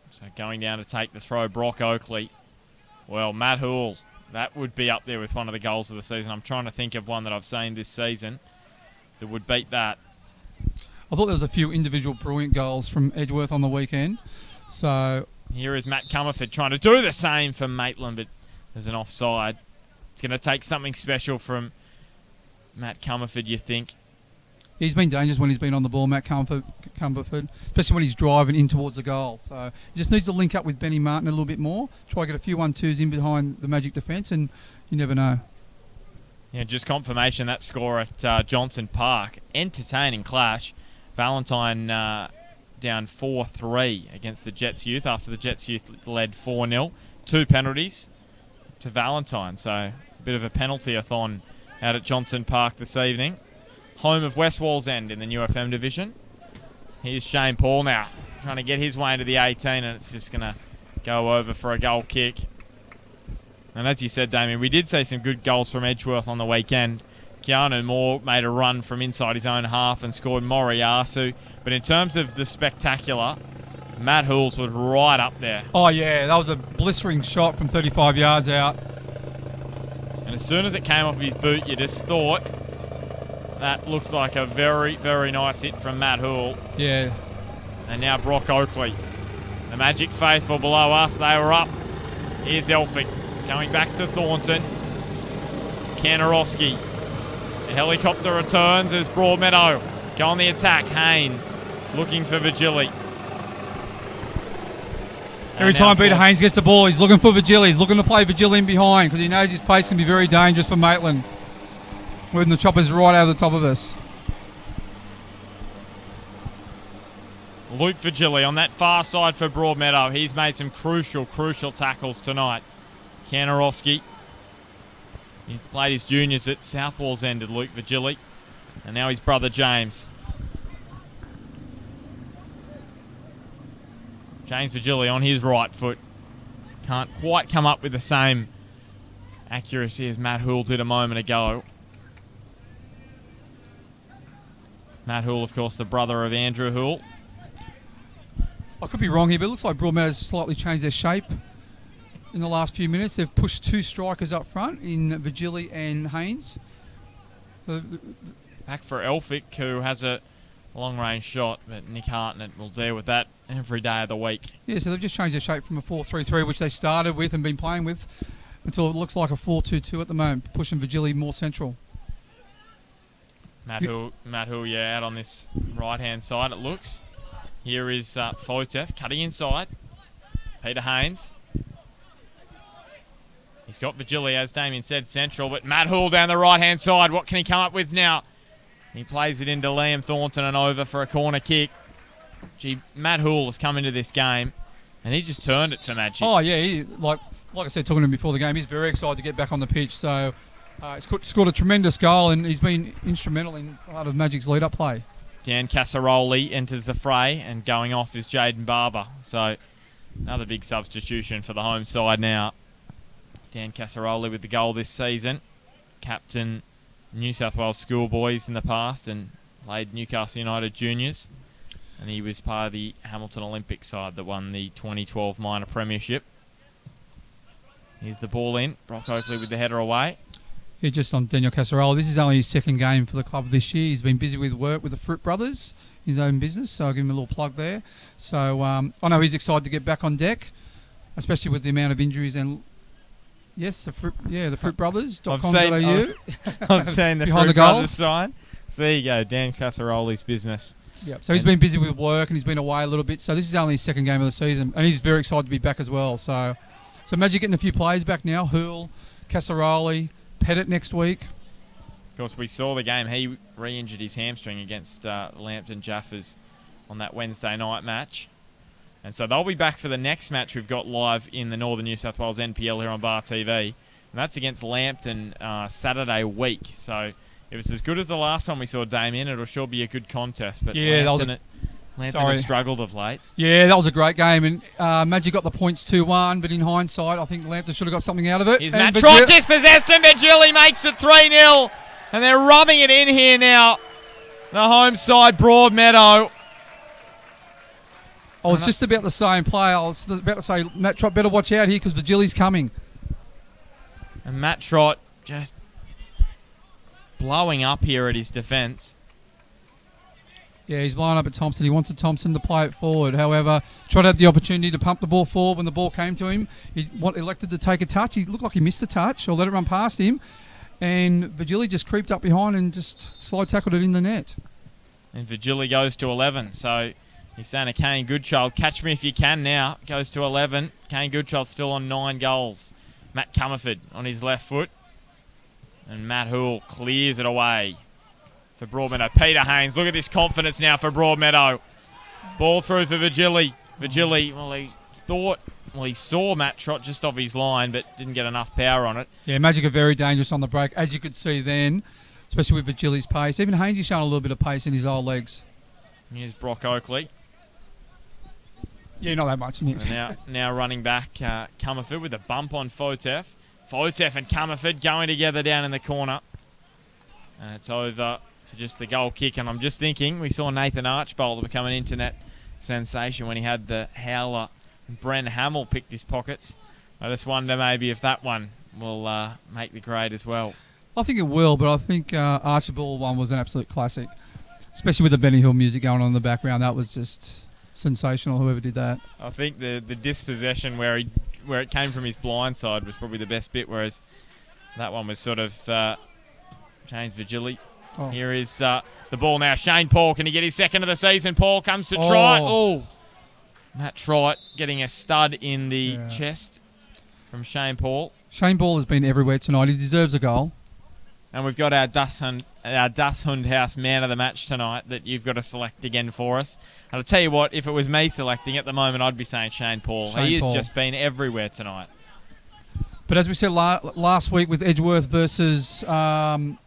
So going down to take the throw, Brock Oakley. Well, Matt Hull, that would be up there with one of the goals of the season. I'm trying to think of one that I've seen this season that would beat that. I thought there was a few individual brilliant goals from Edgeworth on the weekend. So here is Matt Comerford trying to do the same for Maitland, but there's an offside. It's going to take something special from Matt Comerford, you think? He's been dangerous when he's been on the ball, Matt Comerford, especially when he's driving in towards the goal. So he just needs to link up with Benny Martin a little bit more, try to get a few 1-2s in behind the Magic defence, and you never know. Yeah, just confirmation that score at Johnson Park. Entertaining clash. Valentine down 4-3 against the Jets Youth after the Jets Youth led 4-0. 2 penalties to Valentine, so a bit of a penalty-a-thon out at Johnson Park this evening. Home of West Wallsend in the New FM division. Here's Shane Paul now, trying to get his way into the 18, and it's just going to go over for a goal kick. And as you said, Damien, we did see some good goals from Edgeworth on the weekend. Keanu Moore made a run from inside his own half and scored Moriyasu. But in terms of the spectacular, Matt Hools was right up there. Oh, yeah, that was a blistering shot from 35 yards out. And as soon as it came off his boot, you just thought that looks like a very, very nice hit from Matt Hool. Yeah. And now Brock Oakley. The Magic faithful below us, they were up. Here's Elphick going back to Thornton. Kanarowski. The helicopter returns as Broadmeadow go on the attack. Haynes looking for Vigili. Every time Peter Haynes gets the ball, he's looking for Vigili. He's looking to play Vigili in behind because he knows his pace can be very dangerous for Maitland. Moving the choppers right over the top of us. Luke Vigili on that far side for Broadmeadow. He's made some crucial tackles tonight. Kanarowski. He played his juniors at South Wallsend, Luke Vigili. And now his brother James. James Vigili on his right foot. Can't quite come up with the same accuracy as Matt Hool did a moment ago. Matt Hool, of course, the brother of Andrew Hool. I could be wrong here, but it looks like Broadmeadow's slightly changed their shape in the last few minutes. They've pushed 2 strikers up front in Vigili and Haynes. So back for Elphick, who has a long-range shot, but Nick Hartnett will deal with that every day of the week. Yeah, so they've just changed their shape from a 4-3-3, which they started with and been playing with, until it looks like a 4-2-2 at the moment, pushing Vigili more central. Matt Hool, out on this right-hand side, it looks. Here is Fotev cutting inside. Peter Haynes. He's got Vigili, as Damien said, central, but Matt Hool down the right-hand side. What can he come up with now? He plays it into Liam Thornton and over for a corner kick. Gee, Matt Hool has come into this game, and he just turned it for Magic. Oh, yeah, like I said, talking to him before the game, he's very excited to get back on the pitch. So he's scored a tremendous goal, and he's been instrumental in part of Magic's lead-up play. Dan Casaroli enters the fray, and going off is Jaden Barber. So another big substitution for the home side now. Dan Casaroli with the goal this season. Captain New South Wales schoolboys in the past and played Newcastle United juniors. And he was part of the Hamilton Olympic side that won the 2012 minor premiership. Here's the ball in. Brock Oakley with the header away. Yeah, just on Daniel Casaroli. This is only his second game for the club this year. He's been busy with work with the Fruit Brothers, his own business, so I'll give him a little plug there. So I know he's excited to get back on deck, especially with the amount of injuries and yes, the Fruit Brothers.com.au. I've seen the Fruit Brothers sign. So there you go, Dan Casaroli's business. Yep. So he's been busy with work and he's been away a little bit. So this is only his second game of the season, and he's very excited to be back as well. So Magic getting a few players back now. Hool, Casaroli, Pettit next week. Of course, we saw the game. He re-injured his hamstring against Lambton Jaffers on that Wednesday night match. And so they'll be back for the next match we've got live in the Northern New South Wales NPL here on Bar TV. And that's against Lambton Saturday week. So if it's as good as the last one we saw, Damien, it'll sure be a good contest. But yeah, Lambton has struggled of late. Yeah, that was a great game. And Magic got the points 2-1, but in hindsight, I think Lambton should have got something out of it. Here's Matt Trott dispossessed and Vigili makes it 3-0. And they're rubbing it in here now. The home side, Broadmeadow. I was just about the same play. I was about to say, Matt Trott better watch out here because Vigili's coming. And Matt Trott just blowing up here at his defence. Yeah, he's blowing up at Thompson. He wants Thompson to play it forward. However, Trott had the opportunity to pump the ball forward when the ball came to him. He elected to take a touch. He looked like he missed the touch or let it run past him. And Vigili just creeped up behind and just slow tackled it in the net. And Vigili goes to 11. So he's saying to Kane Goodchild, catch me if you can now. Goes to 11. Kane Goodchild still on 9 goals. Matt Comerford on his left foot. And Matt Hool clears it away for Broadmeadow. Peter Haynes, look at this confidence now for Broadmeadow. Ball through for Vigili. Vigili, he saw Matt Trott just off his line, but didn't get enough power on it. Yeah, Magic are very dangerous on the break, as you could see then, especially with Vigili's pace. Even Hainsey's showing a little bit of pace in his old legs. Here's Brock Oakley. Yeah, not that much. And now running back, Comerford with a bump on Fotef. Fotef and Comerford going together down in the corner. And it's over for just the goal kick. And I'm just thinking, we saw Nathan Archbold become an internet sensation when he had the howler. Bren Hamill picked his pockets. I just wonder maybe if that one will make the grade as well. I think it will, but I think Archibald one was an absolute classic, especially with the Benny Hill music going on in the background. That was just sensational, whoever did that. I think the dispossession where it came from his blind side was probably the best bit, whereas that one was sort of changed Vigili. Oh. Here is the ball now. Shane Paul, can he get his second of the season? Paul comes to Trott. Oh, Matt Trott getting a stud in the chest from Shane Paul. Shane Paul has been everywhere tonight. He deserves a goal. And we've got our Dashund House man of the match tonight that you've got to select again for us. And I'll tell you what, if it was me selecting at the moment, I'd be saying Shane Paul. He has just been everywhere tonight. But as we said last week with Edgeworth versus Lambton,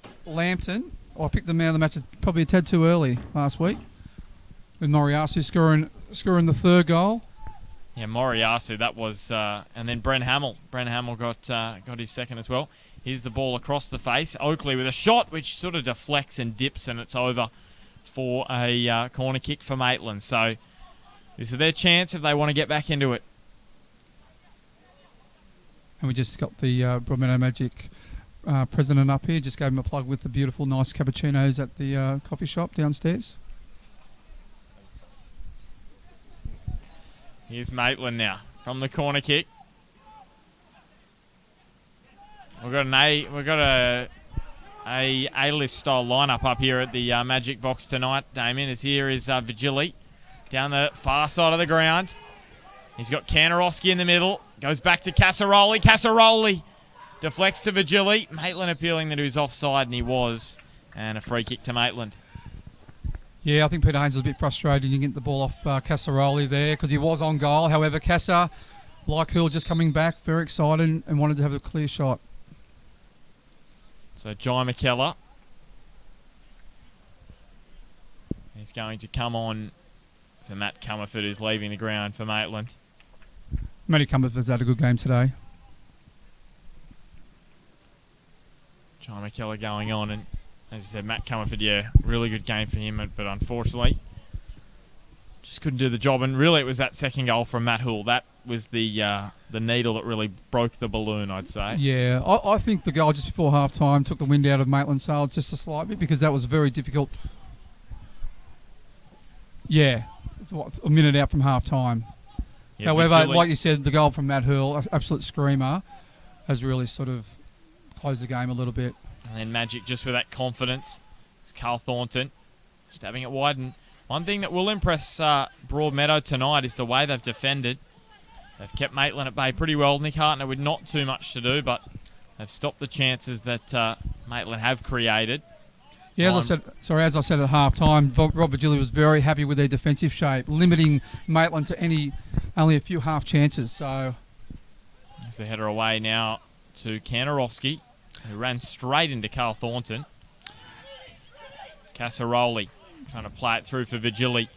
I picked the man of the match probably a tad too early last week, with Moriarty scoring the third goal. Yeah, Moriarty, that was, and then Bren Hamill. Bren Hamill got his second as well. Here's the ball across the face. Oakley with a shot which sort of deflects and dips, and it's over for a corner kick for Maitland. So this is their chance if they want to get back into it. And we just got the Broadmeadow Magic president up here. Just gave him a plug with the beautiful, nice cappuccinos at the coffee shop downstairs. Here's Maitland now from the corner kick. We've got a A-list style lineup up here at the Magic Box tonight. Damien is here. Is Vigili down the far side of the ground. He's got Kanarowski in the middle. Goes back to Casaroli. Casaroli deflects to Vigili. Maitland appealing that he was offside, and he was. And a free kick to Maitland. Yeah, I think Peter Haynes was a bit frustrated. You get the ball off Casaroli there because he was on goal. However, Casa, like Hill, just coming back, very excited and wanted to have a clear shot. So Jai McKellar, he's going to come on for Matt Comerford, who's leaving the ground for Maitland. Matty Comerford's had a good game today. Jai McKellar going on, and as you said, Matt Comerford, yeah, really good game for him, but unfortunately just couldn't do the job. And really it was that second goal from Matt Hull. That was the needle that really broke the balloon, I'd say. Yeah, I think the goal just before half-time took the wind out of Maitland's sails just a slight bit, because that was very difficult. Yeah, a minute out from half-time. Yeah, however, like you said, the goal from Matt Hurl, absolute screamer, has really sort of closed the game a little bit. And then Magic just with that confidence. It's Carl Thornton just having it wide. And one thing that will impress Broadmeadow tonight is the way they've defended. They've kept Maitland at bay pretty well. Nick Hartner with not too much to do, but they've stopped the chances that Maitland have created. Yeah, as I said at half-time, Rob Vigili was very happy with their defensive shape, limiting Maitland to only a few half chances. So, as the header away now to Kanarowski, who ran straight into Carl Thornton. Casaroli trying to play it through for Vigili.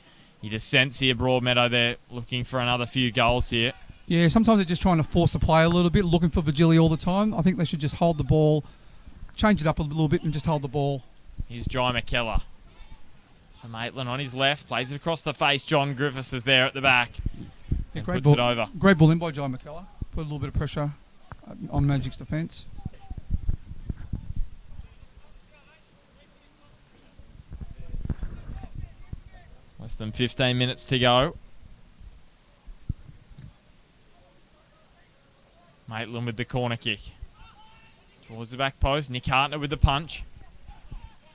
He just sense here, Broadmeadow there, looking for another few goals here. Yeah, sometimes they're just trying to force the play a little bit, looking for Vigili all the time. I think they should just hold the ball, change it up a little bit and just hold the ball. Here's Jai McKellar. For Maitland on his left, plays it across the face. John Griffiths is there at the back. Yeah, puts it over. Great ball in by Jai McKellar. Put a little bit of pressure on Magic's defence. Less than 15 minutes to go. Maitland with the corner kick. Towards the back post. Nick Hartner with the punch.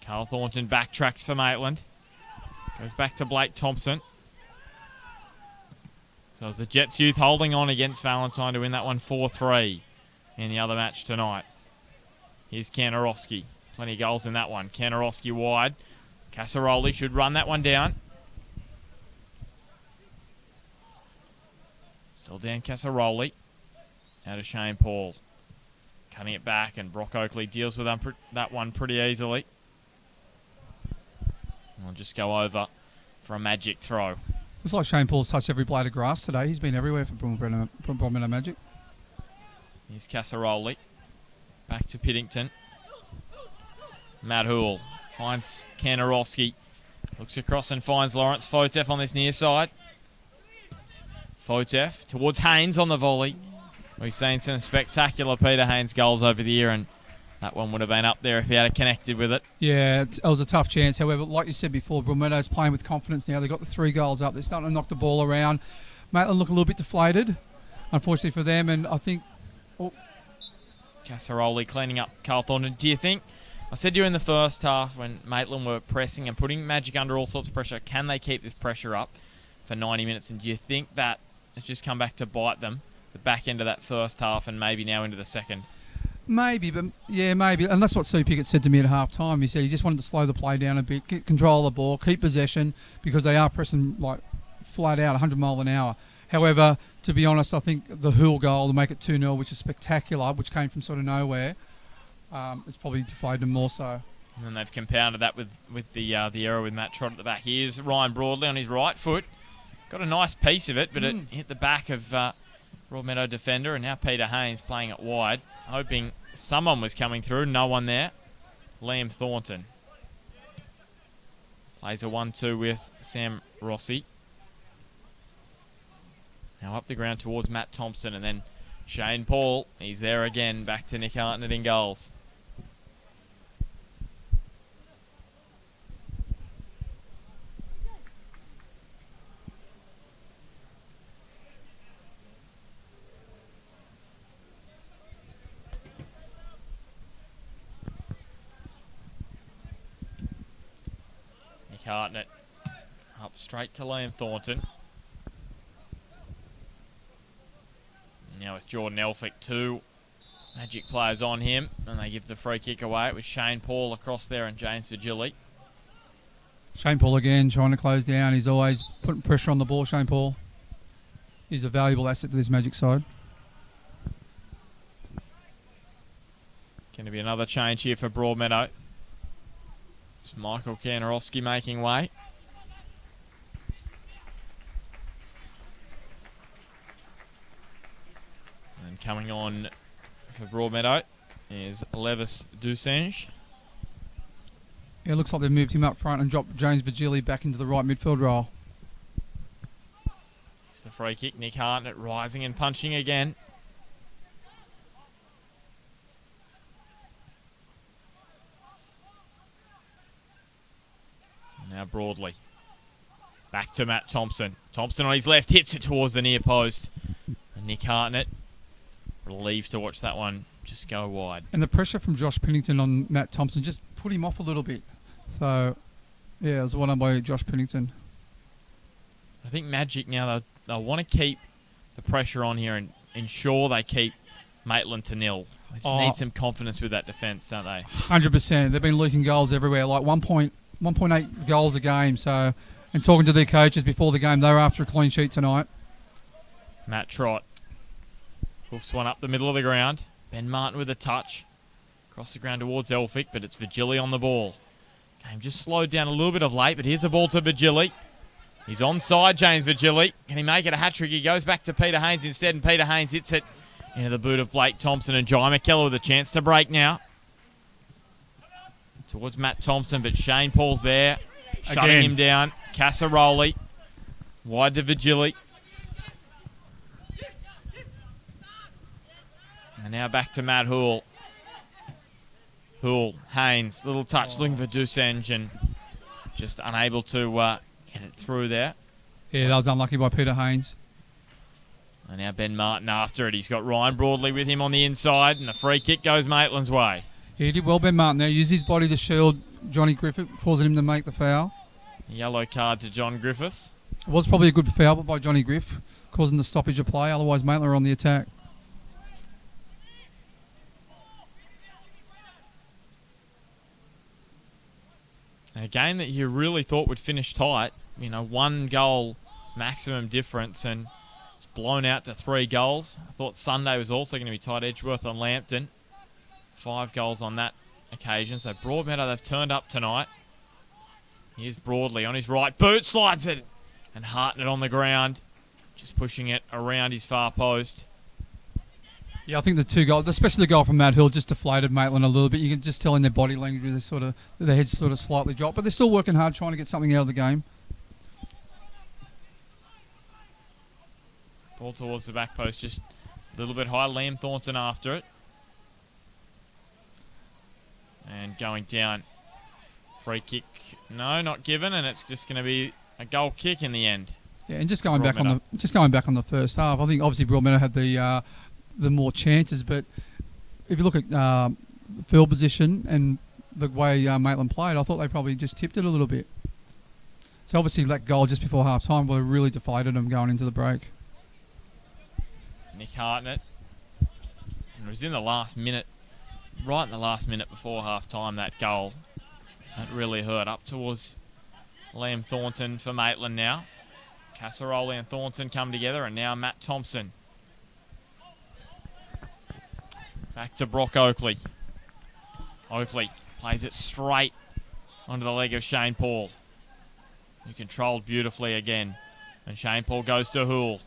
Carl Thornton backtracks for Maitland. Goes back to Blake Thompson. So it's the Jets youth holding on against Valentine to win that one 4-3 in the other match tonight. Here's Kanarowski. Plenty of goals in that one. Kanarowski wide. Casaroli should run that one down. Still Dan Casaroli. Now to Shane Paul. Cutting it back, and Brock Oakley deals with that one pretty easily. We'll just go over for a magic throw. Looks like Shane Paul's touched every blade of grass today. He's been everywhere for Broadmeadow Magic. Here's Casaroli. Back to Piddington. Matt Hoole finds Kanarowski. Looks across and finds Lawrence Fotef on this near side. Fotef towards Haynes on the volley. We've seen some spectacular Peter Haynes goals over the year, and that one would have been up there if he had connected with it. Yeah, it was a tough chance. However, like you said before, Broadmeadow's playing with confidence now. They've got the 3 goals up. They're starting to knock the ball around. Maitland look a little bit deflated, unfortunately for them, and I think... Casaroli cleaning up Carl Thornton. Do you think, I said to you in the first half when Maitland were pressing and putting Magic under all sorts of pressure, can they keep this pressure up for 90 minutes? And do you think that it's just come back to bite them, the back end of that first half and maybe now into the second? Maybe, but yeah, maybe. And that's what Sue Pickett said to me at half time. He said he just wanted to slow the play down a bit, get control of the ball, keep possession, because they are pressing like flat out, 100 mile an hour. However, to be honest, I think the Hoole goal to make it 2-0, which is spectacular, which came from sort of nowhere, it's probably deflated them more so. And then they've compounded that with the error with Matt Trott at the back. Here's Ryan Broadley on his right foot. Got a nice piece of it, but it hit the back of Broadmeadow defender, and now Peter Haynes playing it wide, hoping someone was coming through. No one there. Liam Thornton plays a 1-2 with Sam Rossi. Now up the ground towards Matt Thompson, and then Shane Paul. He's there again, back to Nick Hartnett in goals. Nick Hartnett up straight to Liam Thornton. Now with Jordan Elphick, 2 Magic players on him, and they give the free kick away. It was Shane Paul across there and James Virgili. Shane Paul again trying to close down. He's always putting pressure on the ball, Shane Paul. He's a valuable asset to this Magic side. Going to be another change here for Broadmeadow. It's Michael Kanarowski making way. Coming on for Broadmeadow is Levis Dusange. Yeah, it looks like they've moved him up front and dropped James Virgili back into the right midfield role. It's the free kick. Nick Hartnett rising and punching again. Now Broadley. Back to Matt Thompson. Thompson on his left hits it towards the near post. And Nick Hartnett, relieved to watch that one just go wide. And the pressure from Josh Pennington on Matt Thompson just put him off a little bit. So, yeah, it was one by Josh Pennington. I think Magic now, they'll want to keep the pressure on here and ensure they keep Maitland to 0. They just need some confidence with that defence, don't they? 100%. They've been leaking goals everywhere, like 1.8 goals a game. So, and talking to their coaches before the game, they were after a clean sheet tonight. Matt Trott hoofs one up the middle of the ground. Ben Martin with a touch. Across the ground towards Elphick, but it's Virgili on the ball. Game just slowed down a little bit of late, but here's a ball to Virgili. He's onside, James Virgili. Can he make it a hat-trick? He goes back to Peter Haynes instead, and Peter Haynes hits it into the boot of Blake Thompson, and Jai McKellar with a chance to break now. Towards Matt Thompson, but Shane Paul's there, shutting him down. Casaroli, wide to Virgili. And now back to Matt Hoole. Hoole, Haynes, little touch looking for Dusange, and just unable to get it through there. Yeah, that was unlucky by Peter Haynes. And now Ben Martin after it. He's got Ryan Broadley with him on the inside, and the free kick goes Maitland's way. Yeah, he did well, Ben Martin there. Used his body to shield Johnny Griffith, causing him to make the foul. Yellow card to John Griffiths. It was probably a good foul by Johnny Griff, causing the stoppage of play. Otherwise, Maitland were on the attack. A game that you really thought would finish tight, 1 goal maximum difference, and it's blown out to 3 goals. I thought Sunday was also going to be tight. Edgeworth on Lambton. 5 goals on that occasion. So Broadmeadow, they've turned up tonight. Here's Broadley on his right boot, slides it, and Hartnett on the ground, just pushing it around his far post. Yeah, I think the 2 goals, especially the goal from Matt Hill, just deflated Maitland a little bit. You can just tell in their body language, their heads sort of slightly dropped, but they're still working hard trying to get something out of the game. Ball towards the back post, just a little bit high. Liam Thornton after it. And going down. Free kick, no, not given, and it's just going to be a goal kick in the end. Yeah, and just going back on the first half, I think obviously Broadmeadow had the more chances, but if you look at field position and the way Maitland played, I thought they probably just tipped it a little bit. So obviously that goal just before half time would have really deflated them going into the break. Nick Hartnett, and it was in the last minute, right in the last minute before half time, that goal. That really hurt. Up towards Liam Thornton for Maitland now. Casaroli and Thornton come together, and now Matt Thompson. Back to Brock Oakley. Oakley plays it straight onto the leg of Shane Paul, who controlled beautifully again. And Shane Paul goes to Hoole.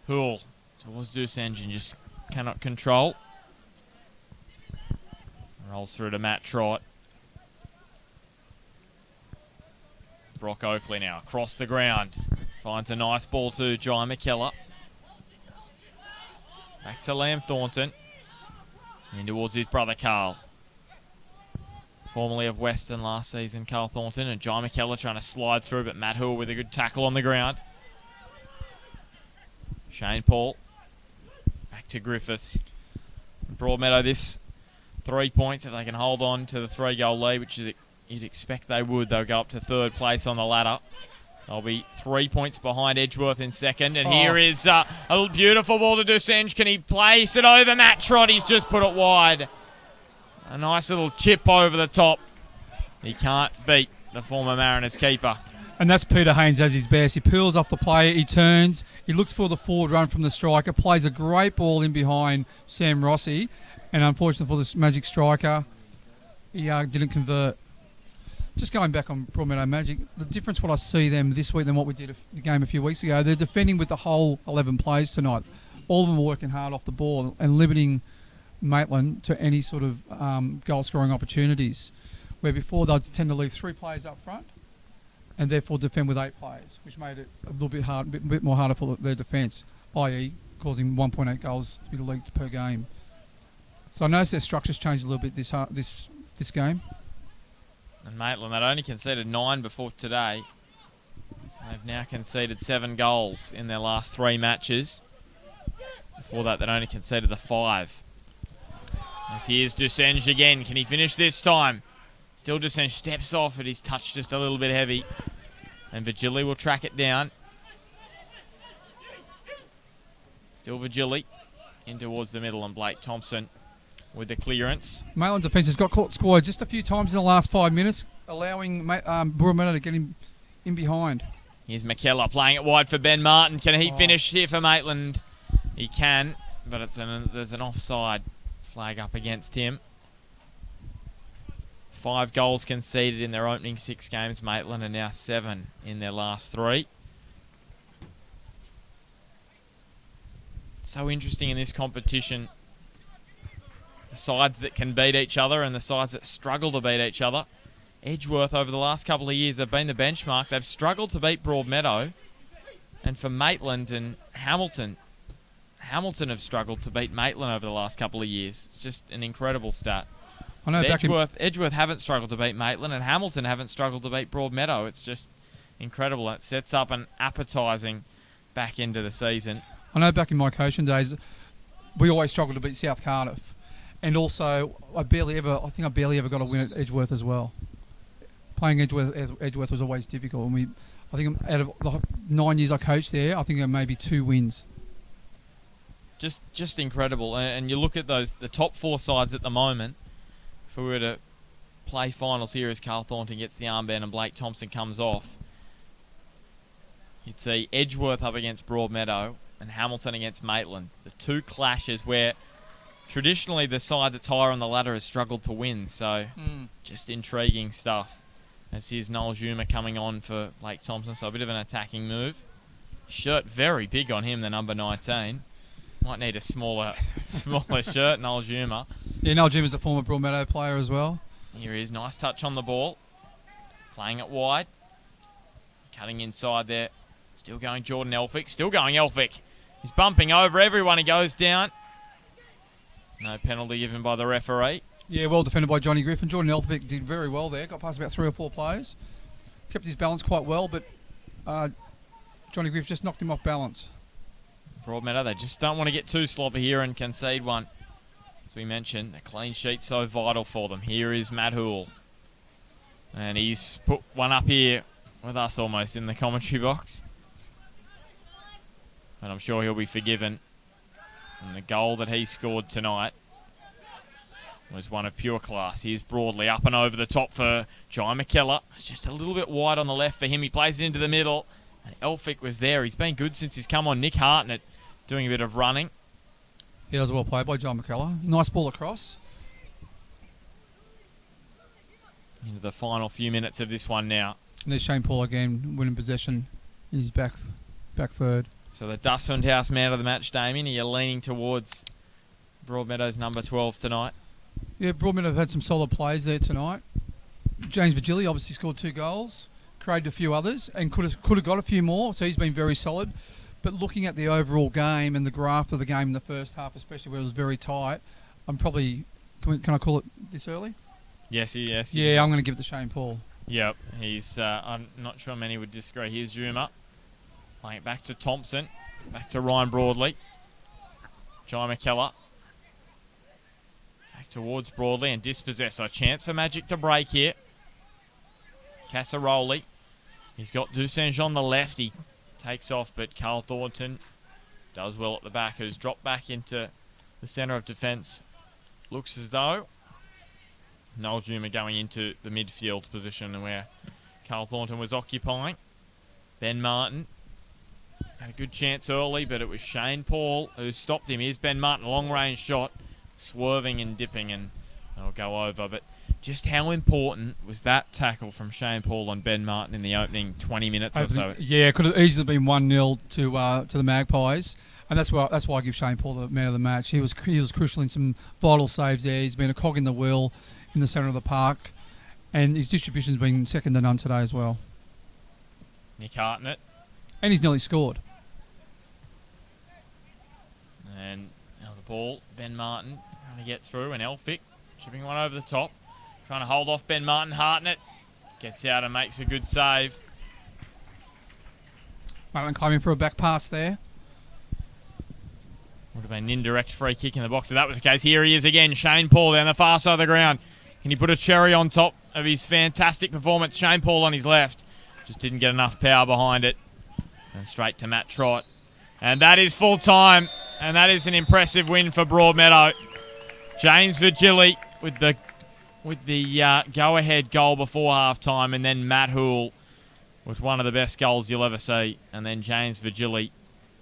Hoole towards Deuce Engine, just cannot control. Rolls through to Matt Trott. Brock Oakley now across the ground. Finds a nice ball to Jai McKellar. Back to Liam Thornton. In towards his brother Carl. Formerly of Western last season, Carl Thornton. And Jai McKellar trying to slide through, but Matt Hill with a good tackle on the ground. Shane Paul. Back to Griffiths. Broadmeadow, this 3 points, if they can hold on to the 3-goal lead, which is you'd expect they would. They'll go up to 3rd place on the ladder. They'll be 3 points behind Edgeworth in 2nd. And here is a beautiful ball to Dusenge. Can he place it over Matt Trott? He's just put it wide. A nice little chip over the top. He can't beat the former Mariners keeper. And that's Peter Haynes as his best. He peels off the player, he turns, he looks for the forward run from the striker, plays a great ball in behind Sam Rossi. And unfortunately for this Magic striker, he didn't convert. Just going back on Broadmeadow Magic, the difference what I see them this week than what we did the game a few weeks ago, they're defending with the whole 11 players tonight. All of them are working hard off the ball and limiting Maitland to any sort of goal-scoring opportunities, where before they'd tend to leave 3 players up front and therefore defend with 8 players, which made it a little bit hard, a bit more harder for their defence, i.e. causing 1.8 goals to be the league per game. So I noticed their structure's changed a little bit this game. And Maitland, they'd only conceded 9 before today. They've now conceded 7 goals in their last 3 matches. Before that, they'd only conceded the 5. As here's Dusenge again. Can he finish this time? Still Dusenge steps off it. He's touched just a little bit heavy. And Vigili will track it down. Still Vigili in towards the middle, and Blake Thompson with the clearance. Maitland defence has got caught scored just a few times in the last 5 minutes, allowing Broadmeadow to get him in behind. Here's McKellar playing it wide for Ben Martin. Can he finish here for Maitland? He can, but there's an offside flag up against him. 5 goals conceded in their opening 6 games, Maitland, and now 7 in their last 3. So interesting in this competition. The sides that can beat each other and the sides that struggle to beat each other. Edgeworth over the last couple of years have been the benchmark. They've struggled to beat Broadmeadow. And for Maitland and Hamilton have struggled to beat Maitland over the last couple of years. It's just an incredible stat. I know Edgeworth haven't struggled to beat Maitland, and Hamilton haven't struggled to beat Broadmeadow. It's just incredible. It sets up an appetising back into the season. I know back in my coaching days, we always struggled to beat South Cardiff. And also, I barely ever got a win at Edgeworth as well. Playing Edgeworth was always difficult. And I think out of the 9 years I coached there, I think there may be 2 wins. Just incredible. And you look at the top 4 sides at the moment. If we were to play finals here as Carl Thornton gets the armband and Blake Thompson comes off, you'd see Edgeworth up against Broadmeadow, and Hamilton against Maitland. The two clashes where traditionally the side that's higher on the ladder has struggled to win. So just intriguing stuff. As here's Noel Zuma coming on for Blake Thompson, so a bit of an attacking move. Shirt very big on him, the number 19. Might need a smaller shirt, Noel Zuma. Yeah, Noel Zuma's a former Broadmeadow player as well. Here he is, nice touch on the ball. Playing it wide. Cutting inside there. Still going Jordan Elphick. Still going Elphick. He's bumping over everyone. He goes down. No penalty given by the referee. Yeah, well defended by Johnny Griffin. Jordan Elphick did very well there. Got past about 3 or 4 players. Kept his balance quite well, but Johnny Griffin just knocked him off balance. Broadmeadow, they just don't want to get too sloppy here and concede one. As we mentioned, the clean sheet's so vital for them. Here is Matt Hoole. And he's put one up here with us almost in the commentary box. And I'm sure he'll be forgiven. And the goal that he scored tonight was one of pure class. Here's Broadley up and over the top for Jai McKellar. It's just a little bit wide on the left for him. He plays it into the middle. And Elphick was there. He's been good since he's come on. Nick Hartnett doing a bit of running. Yeah, that was well played by Jai McKellar. Nice ball across. Into the final few minutes of this one now. And there's Shane Paul again winning possession in his back third. So the Dusthunt House man of the match, Damien. Are you leaning towards Broadmeadow's number 12 tonight? Yeah, Broadmeadow have had some solid plays there tonight. James Virgili obviously scored 2 goals, created a few others, and could have got a few more, so he's been very solid. But looking at the overall game and the graft of the game in the first half, especially where it was very tight, I'm probably... Can I call it this early? Yes. Yeah, I'm going to give it to Shane Paul. Yep, he's... I'm not sure many would disagree. Here's Zuma. Playing it back to Thompson. Back to Ryan Broadley. Jai McKellar. Back towards Broadley and dispossess. So a chance for Magic to break here. Casaroli. He's got Dusange on the left. He takes off, but Carl Thornton does well at the back, who's dropped back into the centre of defence. Looks as though Noel Zuma going into the midfield position where Carl Thornton was occupying. Ben Martin had a good chance early, but it was Shane Paul who stopped him. Here's Ben Martin, long-range shot, swerving and dipping, and they'll go over. But just how important was that tackle from Shane Paul on Ben Martin in the opening 20 minutes or so? Yeah, it could have easily been 1-0 to the Magpies, and that's why I give Shane Paul the man of the match. He was crucial in some vital saves there. He's been a cog in the wheel in the centre of the park, and his distribution's been second to none today as well. Nick Hartnett. And he's nearly scored. And now the ball, Ben Martin trying to get through, and Elphick chipping one over the top. Trying to hold off Ben Martin. Hartnett gets out and makes a good save. Maitland climbing for a back pass there. Would have been an indirect free kick in the box if that was the case. Here he is again, Shane Paul down the far side of the ground. Can he put a cherry on top of his fantastic performance? Shane Paul on his left. Just didn't get enough power behind it. And straight to Matt Trott. And that is full time. And that is an impressive win for Broadmeadow. James Virgili with the go-ahead goal before half-time. And then Matt Hoole with one of the best goals you'll ever see. And then James Virgili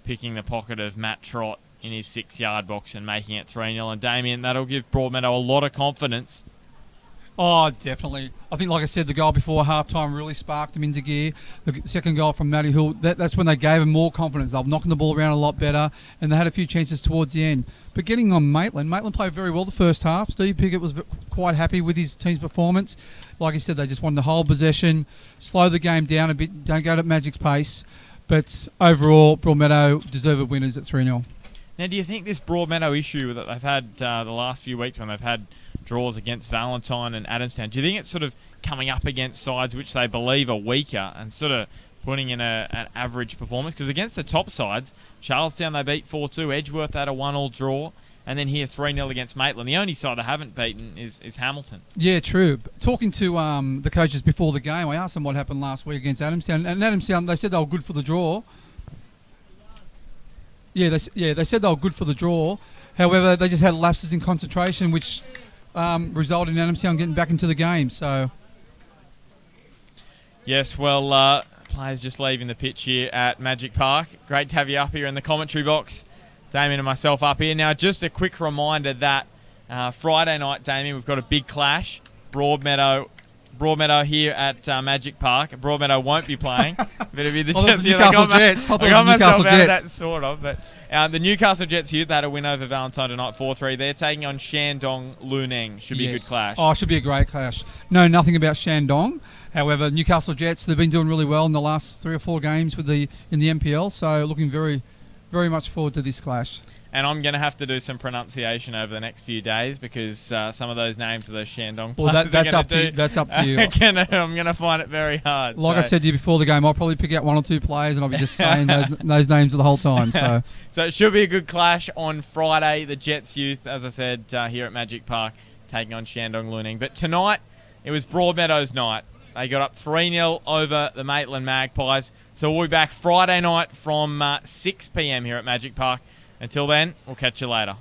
picking the pocket of Matt Trott in his 6-yard box and making it 3-0. And Damien, that'll give Broadmeadow a lot of confidence. Oh, definitely. I think, like I said, the goal before halftime really sparked them into gear. The second goal from Matty Hill, that's when they gave them more confidence. They were knocking the ball around a lot better, and they had a few chances towards the end. But getting on Maitland played very well the first half. Steve Pickett was quite happy with his team's performance. Like I said, they just wanted to hold possession, slow the game down a bit, don't go at Magic's pace. But overall, Broadmeadow deserved winners at 3-0. Now, do you think this Broadmeadow issue that they've had the last few weeks when they've had draws against Valentine and Adamstown, do you think it's sort of coming up against sides which they believe are weaker and sort of putting in an average performance? Because against the top sides, Charlestown they beat 4-2, Edgeworth had a 1-1 draw, and then here 3-0 against Maitland. The only side they haven't beaten is Hamilton. Yeah, true. Talking to the coaches before the game, I asked them what happened last week against Adamstown, and Adamstown, they said they were good for the draw. They said they were good for the draw. However, they just had lapses in concentration, which resulted in Adamstown getting back into the game. So, yes, well, players just leaving the pitch here at Magic Park. Great to have you up here in the commentary box. Damien and myself up here. Now, just a quick reminder that Friday night, Damien, we've got a big clash. Broadmeadow here at Magic Park. Broadmeadow won't be playing, but it'll be the Jets. Newcastle Jets. I got myself Newcastle out of Jets. that, sort of. But the Newcastle Jets youth had a win over Valentine tonight, 4-3. They're taking on Shandong Luneng. Should be a good clash. Oh, should be a great clash. Know nothing about Shandong. However, Newcastle Jets, they've been doing really well in the last 3 or 4 games in the NPL. So looking very, very much forward to this clash. And I'm going to have to do some pronunciation over the next few days because some of those names of those Shandong Well, players that's up to you. That's up to you. I'm going to find it very hard. Like I said to you before the game, I'll probably pick out 1 or 2 players and I'll be just saying those names the whole time. So it should be a good clash on Friday. The Jets youth, as I said, here at Magic Park, taking on Shandong Luneng. But tonight, it was Broadmeadow's night. They got up 3-0 over the Maitland Magpies. So we'll be back Friday night from 6 p.m. here at Magic Park. Until then, we'll catch you later.